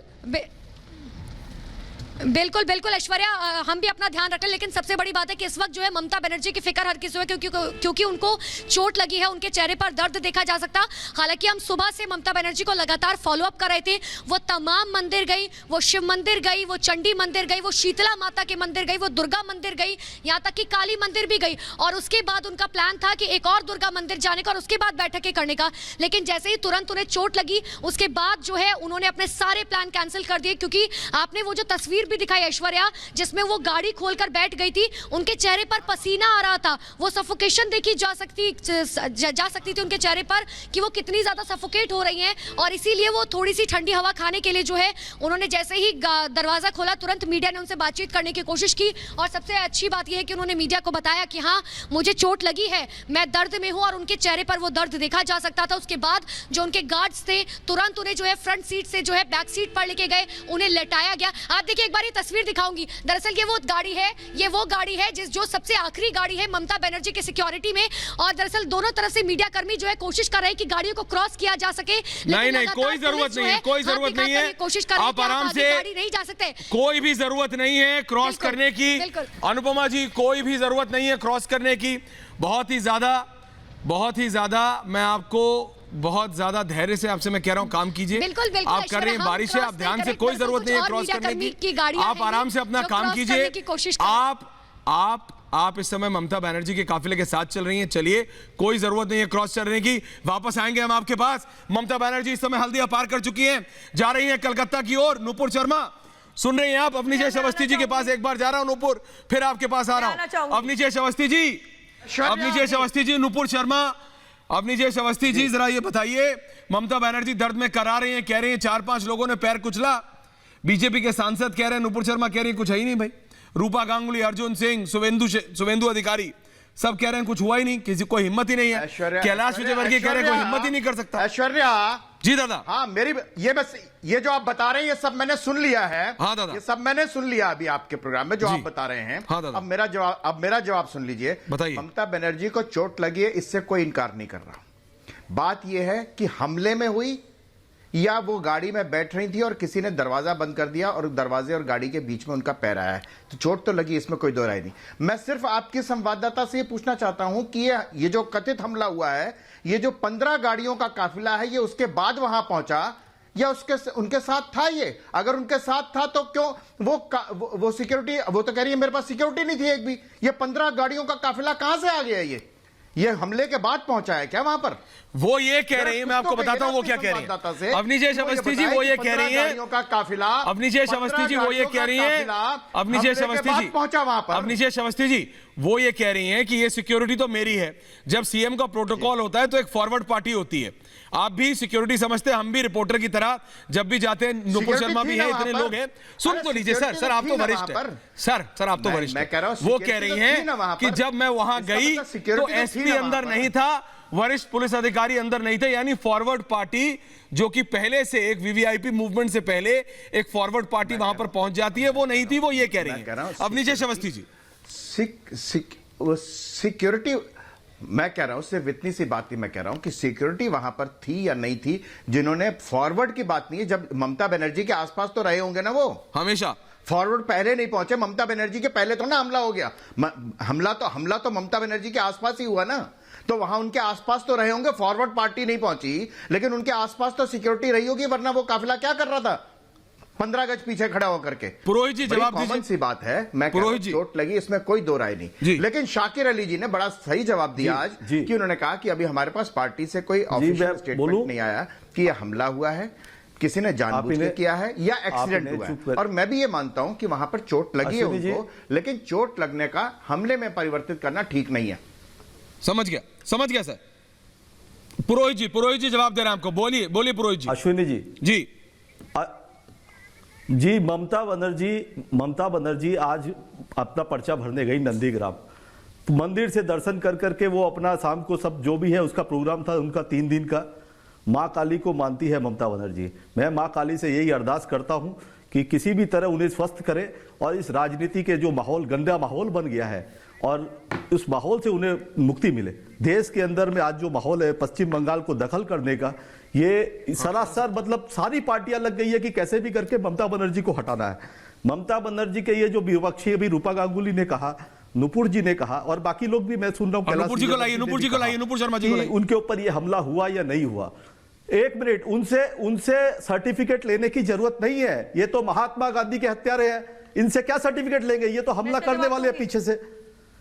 बिल्कुल बिल्कुल ऐश्वर्या, हम भी अपना ध्यान रखें, लेकिन सबसे बड़ी बात है कि इस वक्त जो है ममता बनर्जी की फिक्र हर किसी को है, क्योंकि उनको चोट लगी है, उनके चेहरे पर दर्द देखा जा सकता। हालांकि हम सुबह से ममता बनर्जी को लगातार फॉलो अप कर रहे थे। वो तमाम मंदिर गई, वो शिव मंदिर गई, वो चंडी मंदिर गई, वो शीतला माता के मंदिर गई, वो दुर्गा मंदिर गई, यहाँ तक कि काली मंदिर भी गई। और उसके बाद उनका प्लान था कि एक और दुर्गा मंदिर जाने का और उसके बाद बैठकें करने का, लेकिन जैसे ही तुरंत उन्हें चोट लगी उसके बाद जो है उन्होंने अपने सारे प्लान कैंसिल कर दिए। क्योंकि आपने वो जो तस्वीर भी दिखाई ऐश्वर्या, जिसमें वो गाड़ी खोलकर बैठ गई थी, उनके चेहरे पर पसीना आ रहा था, वो सफोकेशन देखी जा सकती थी उनके चेहरे पर कि वो कितनी ज्यादा सफोकेट हो रही हैं। और इसीलिए वो थोड़ी सी ठंडी हवा खाने के लिए जो है उन्होंने जैसे ही दरवाजा खोला तुरंत मीडिया ने उनसे बातचीत करने की कोशिश की। और सबसे अच्छी बात यह है कि उन्होंने मीडिया को बताया कि हाँ मुझे चोट लगी है, मैं दर्द में हूं, और उनके चेहरे पर वो दर्द देखा जा सकता था। उसके बाद जो उनके गार्ड्स थे तुरंत उन्हें जो है फ्रंट सीट से जो है बैक सीट पर लेके गए, उन्हें लेटाया गया। आप देखिए, एक बार ये तस्वीर दिखाऊंगी। दरअसल ये वो गाड़ी है जो सबसे आखिरी गाड़ी है ममता बनर्जी की सिक्योरिटी में। और दरअसल दोनों तरफ से मीडिया कर्मी जो है कोशिश कर रहे हैं कि गाड़ियों को क्रॉस किया जा सके। नहीं, कोई जरूरत नहीं है, कोई जरूरत नहीं है, कोशिश कर आप आराम से, गाड़ी नहीं जा सकते, कोई भी जरूरत नहीं है क्रॉस करने की। अनुपमा जी, कोई भी जरूरत नहीं है क्रॉस करने की। बहुत ही ज्यादा मैं आपको बहुत ज्यादा धैर्य से आपसे मैं कह रहा हूं, काम कीजिए। बिल्कुल आप कर रहे हैं, बारिश है, आप ध्यान से, कोई जरूरत नहीं है क्रॉस करने की। आप आराम से अपना काम कीजिए। आप इस समय ममता बनर्जी के काफिले के साथ चल रही हैं, चलिए, कोई जरूरत नहीं है क्रॉस करने की। वापस आएंगे हम आपके पास। ममता बनर्जी इस समय हल्दिया पार कर चुकी हैं, जा रही हैं कलकत्ता की ओर। नुपुर शर्मा सुन रही हैं आप? अवनीश अवस्थी जी के पास एक बार जा रहा हूं नुपुर, फिर आपके पास आ रहा हूं। अवनीश अवस्थी जी, नुपुर शर्मा, अवनीश अवस्थी जी, जरा ये बताइए, ममता बनर्जी दर्द में करा रही हैं, कह रही हैं 4-5 लोगों ने पैर कुचला, बीजेपी के सांसद कह रहे हैं, नुपुर शर्मा कह रही हैं कुछ है ही नहीं भाई, रूपा गांगुली, अर्जुन सिंह, शुभेंदु अधिकारी सब कह रहे हैं कुछ हुआ ही नहीं, किसी को हिम्मत ही नहीं है। कैलाश विजयवर्गीय कह रहे हैं कोई हिम्मत ही नहीं कर सकता। ऐश्वर्या जी दादा। हाँ, ये जो आप बता रहे हैं ये सब मैंने सुन लिया है। हाँ दादा, ये सब मैंने सुन लिया अभी आपके प्रोग्राम में जो आप बता रहे हैं। हाँ दादा। अब मेरा जवाब सुन लीजिए। बताइए। ममता बनर्जी को चोट लगी है, इससे कोई इनकार नहीं कर रहा। बात यह है कि हमले में हुई या वो गाड़ी में बैठ रही थी और किसी ने दरवाजा बंद कर दिया और दरवाजे और गाड़ी के बीच में उनका पैर आया है, तो चोट तो लगी, इसमें कोई दो राय नहीं। मैं सिर्फ आपके संवाददाता से ये पूछना चाहता हूं कि ये जो कथित हमला हुआ है, ये जो 15 गाड़ियों का काफिला है, ये उसके बाद वहां पहुंचा या उनके साथ था? ये अगर उनके साथ था तो क्यों वो सिक्योरिटी, वो तो कह रही है मेरे पास सिक्योरिटी नहीं थी एक भी। ये 15 गाड़ियों का काफिला कहां से आ गया? ये हमले के बाद पहुंचा है क्या वहां पर? वो ये कह रही है, मैं आपको बताता हूं वो क्या कह रही है। अवनीश अवस्थी जी वो ये कह रही है, अवनीश अवस्थी जी वो ये कह रही है, अवनीश अवस्थी जी पहुंचा वहां पर, अवनीश अवस्थी जी वो ये कह रही हैं कि ये सिक्योरिटी तो मेरी है। जब सीएम का प्रोटोकॉल होता है तो एक फॉरवर्ड पार्टी होती है, आप भी सिक्योरिटी समझते हैं, हम भी रिपोर्टर की तरह जब भी जाते हैं, नुपुर शर्मा भी है, इतने लोग हैं। सुन तो लीजिए सर आप तो वरिष्ठ हैं, सर आप तो वरिष्ठ हैं। वो कह रही हैं कि जब मैं वहां गई तो एसपी अंदर नहीं था, वरिष्ठ पुलिस अधिकारी अंदर नहीं थे, यानी फॉरवर्ड पार्टी जो कि पहले से एक वीवीआईपी मूवमेंट से पहले एक फॉरवर्ड पार्टी वहां पर पहुंच जाती है, वो नहीं थी, वो ये कह रही है। अवनीश अवस्थी जी सिक्योरिटी, मैं कह रहा हूं सिर्फ इतनी सी बात ही मैं कह रहा हूं कि सिक्योरिटी वहां पर थी या नहीं थी, जिन्होंने फॉरवर्ड की बात नहीं है, जब ममता बनर्जी के आसपास तो रहे होंगे ना, वो हमेशा फॉरवर्ड पहले नहीं पहुंचे, ममता बनर्जी के पहले तो ना हमला हो गया, हमला तो ममता बनर्जी के आसपास ही हुआ ना, तो वहां उनके आसपास तो रहे होंगे, फॉरवर्ड पार्टी नहीं पहुंची, लेकिन उनके आसपास तो सिक्योरिटी रही होगी, वरना वो काफिला क्या कर रहा था 15 गज पीछे खड़ा होकर के? पुरोहित जी जवाब दीजिए। कॉमन सी बात है, मैं पुरोहित जी चोट लगी, इसमें कोई दो राय नहीं, लेकिन शाकिर अली जी ने बड़ा सही जवाब दिया आज कि उन्होंने कहा कि अभी हमारे पास पार्टी से कोई ऑफिशियल स्टेटमेंट नहीं आया कि यह हमला हुआ है, किसी ने जानबूझ के किया है या एक्सीडेंट हुआ है। और मैं भी ये मानता हूं कि वहां पर चोट लगी है उनको, लेकिन चोट लगने का हमले में परिवर्तित करना ठीक नहीं है। समझ गया सर। पुरोहित जी जवाब दे रहे हैं आपको, बोलिए पुरोहित जी। अश्विनी जी ममता बनर्जी आज अपना पर्चा भरने गई नंदीग्राम मंदिर से, दर्शन कर करके वो अपना शाम को सब जो भी है उसका प्रोग्राम था उनका 3 दिन का। माँ काली को मानती है ममता बनर्जी। मैं माँ काली से यही अरदास करता हूं कि किसी भी तरह उन्हें स्वस्थ करे और इस राजनीति के जो माहौल, गंदा माहौल बन गया है, और उस माहौल से उन्हें मुक्ति मिले। देश के अंदर में आज जो माहौल है पश्चिम बंगाल को दखल करने का, ये सरासर मतलब सारी पार्टियां लग गई है कि कैसे भी करके ममता बनर्जी को हटाना है। ममता बनर्जी के ये जो विपक्षी अभी रूपा गांगुली ने कहा, नुपुर जी ने कहा और बाकी लोग भी मैं सुन रहा हूं, नुपुर जी को लाइए, नुपुर जी को लाइए, नुपुर शर्मा जी को लाइए, उनके ऊपर ये हमला हुआ या नहीं हुआ। एक मिनट, उनसे सर्टिफिकेट लेने की जरूरत नहीं है, ये तो महात्मा गांधी के हत्यारे हैं, इनसे क्या सर्टिफिकेट लेंगे, ये तो हमला करने वाले हैं पीछे से,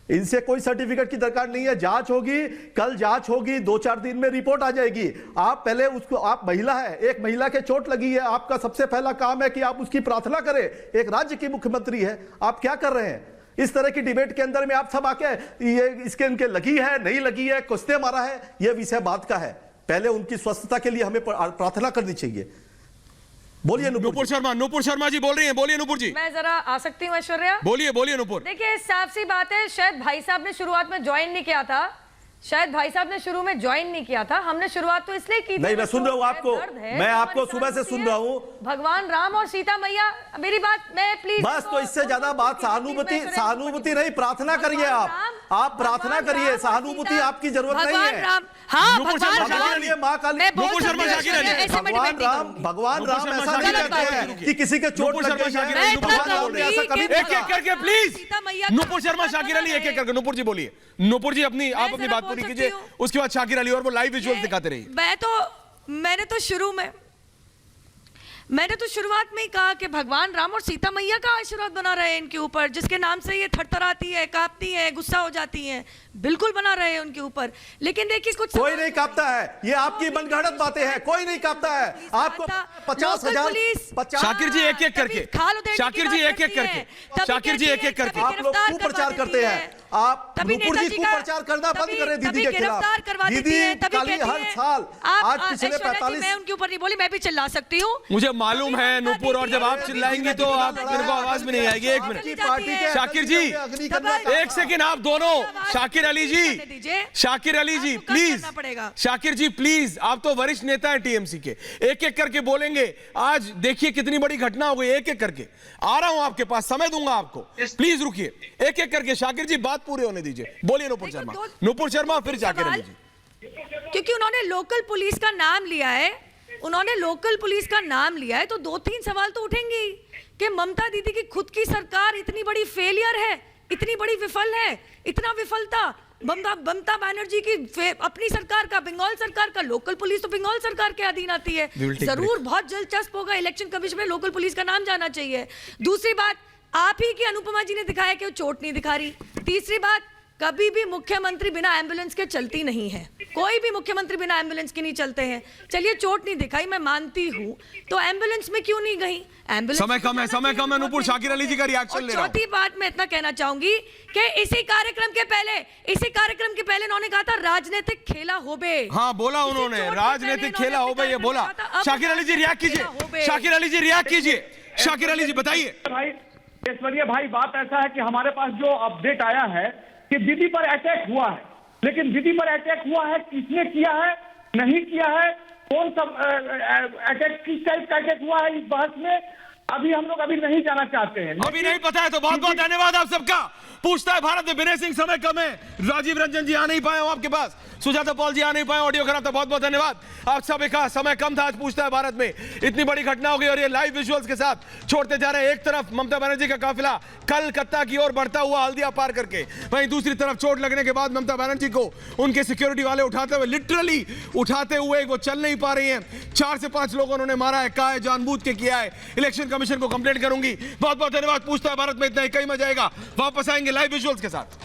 इनसे कोई सर्टिफिकेट की दरकार नहीं है। जांच होगी, कल जांच होगी, 2-4 दिन में रिपोर्ट आ जाएगी। आप पहले उसको, आप महिला है, एक महिला के चोट लगी है, आपका सबसे पहला काम है कि आप उसकी प्रार्थना करें। एक राज्य की मुख्यमंत्री है, आप क्या कर रहे हैं? इस तरह की डिबेट के अंदर में आप सब आके ये इसके इनके लगी है नहीं लगी है, कुश्ते मारा है, ये विषय बात का है। पहले उनकी स्वस्थता के लिए हमें प्रार्थना करनी चाहिए। बोलिए नुपुर शर्मा जी बोल रही हैं, बोलिए नुपुर जी। मैं जरा आ सकती हूँ ऐश्वर्या? बोलिए नुपुर। देखिए साफ सी बात है, शायद भाई साहब ने शुरुआत में ज्वाइन नहीं किया था, शायद भाई साहब ने शुरू में ज्वाइन नहीं किया था, हमने शुरुआत तो इसलिए की थी। नहीं, मैं सुन रहा हूँ आपको, मैं आपको सुबह से सुन रहा हूँ। भगवान राम और सीता मैया, मेरी बात मैं प्लीज, बस तो इससे ज्यादा बात सहानुभूति नहीं, प्रार्थना करिए। आप प्रार्थना करिए, सहानुभूति आपकी जरूरत नहीं है। भगवान राम ऐसा नहीं कहते हैं कि किसी के चोट लग गई है, ऐसा कभी एक एक करके प्लीज। नुपुर शर्मा, शाकिर अली, एक एक करके। नुपुर जी बोलिए। नुपुर जी आप अपनी बात पूरी कीजिए, उसके बाद शाकिर अली, और वो लाइव विजुअल्स दिखाते रहिए। मैंने तो शुरुआत में ही कहा कि भगवान राम और सीता मैया का आशीर्वाद बना रहे इनके ऊपर, जिसके नाम से ये थरथराती है, कांपती है, गुस्सा हो जाती हैं, बिल्कुल बना रहे हैं उनके ऊपर। लेकिन देखिए कुछ कोई नहीं कांपता है, ये आपकी मनगढ़ंत बातें हैं, कोई नहीं कांपता है। आपको 50,000 शाकिर जी एक एक करके, शाकिर जी एक एक करके, शाकिर जी एक एक करके। आप लोग कुप्रचार करते हैं, आप नुपुर जी कुप्रचार करना बंद करें दीदी के खिलाफ। दीदी हर साल, आज पिछले 45, मैं उनके ऊपर नहीं बोली, मैं भी चिल्ला सकती हूँ, मुझे मालूम है नुपुर, और जब आप चिल्लाएंगी तो आप मेरे को आवाज भी नहीं आएगी। एक मिनट शाकिर जी, एक सेकंड, आप दोनों, शाकिर अली जी प्लीज, शाकिर जी प्लीज, आप तो वरिष्ठ नेता हैं टीएमसी के, एक एक करके बोलेंगे। आज देखिए कितनी बड़ी घटना हो गई, एक एक करके आ रहा हूं आपके पास, समय दूंगा आपको, प्लीज रुकिए, एक एक करके। शाकिर जी बात पूरी होने दीजिए, बोलिए नुपुर शर्मा, फिर शाकिर अली जी। क्योंकि उन्होंने लोकल पुलिस का नाम लिया है, तो 2-3 सवाल तो उठेंगे ही कि ममता दीदी की खुद की सरकार इतनी बड़ी फेलियर है, इतनी बड़ी विफल है, इतना विफलता ममता बनर्जी की अपनी सरकार का, बंगाल सरकार का। लोकल पुलिस तो बंगाल सरकार के अधीन आती है। जरूर बहुत दिलचस्प होगा, इलेक्शन कमीशन में लोकल पुलिस का नाम जाना चाहिए। दूसरी बात, आप ही की अनुपमा जी ने दिखाया कि वो चोट नहीं दिखा रही। तीसरी बात, कभी भी मुख्यमंत्री बिना एम्बुलेंस के चलती नहीं है, कोई भी मुख्यमंत्री बिना एम्बुलेंस के नहीं चलते हैं। चलिए चोट नहीं दिखाई, मैं मानती हूँ, तो एम्बुलेंस में क्यों नहीं गई? एम्बुलेंस समय कम है नुपुर, शाकिर अली जी का रिएक्शन ले रहा हूं। चौथी बात मैं इतना कहना चाहूंगी कि इसी कार्यक्रम के पहले उन्होंने कहा था राजनीतिक खेला होबे। हाँ बोला उन्होंने, राजनीतिक खेला होबे, ये बोला। शाकिर अली जी रिएक्ट कीजिए, शाकिर अली जी रिएक्ट कीजिए, शाकिर अली जी बताइए। भाई ऐश्वर्या भाई, बात ऐसा है कि हमारे पास जो अपडेट आया है कि दीदी पर अटैक हुआ है, लेकिन दीदी पर अटैक हुआ है, किसने किया है, नहीं किया है, कौन सा अटैक, किस टाइप का अटैक हुआ है, इस बहस में अभी हम लोग नहीं जाना चाहते हैं। अभी नहीं पता है तो बहुत बहुत धन्यवाद आप सबका। पूछता है भारत में विनय सिंह, समय कम है, राजीव रंजन जी आ नहीं पाए हो आपके पास, सुजाता पॉल जी आ नहीं पाए, ऑडियो खराब था, बहुत बहुत धन्यवाद आप सभी का। समय कम था, आज पूछता है भारत में इतनी बड़ी घटना हो गई और ये लाइव विजुअल्स के साथ छोड़ते जा रहे हैं। एक तरफ ममता बनर्जी का काफिला कलकत्ता की ओर बढ़ता हुआ हल्दिया पार करके, वहीं दूसरी तरफ चोट लगने के बाद ममता बनर्जी को उनके सिक्योरिटी वाले उठाते हुए, लिटरली उठाते हुए, वो चल नहीं पा रही हैं। 4 से 5 लोगों उन्होंने मारा है, कहा है जानबूझ के किया है, इलेक्शन कमीशन को कंप्लेंट करूंगी। बहुत बहुत धन्यवाद। पूछता है भारत में इतना ही, कहीं में जाएगा, वापस आएंगे लाइव विजुअल्स के साथ।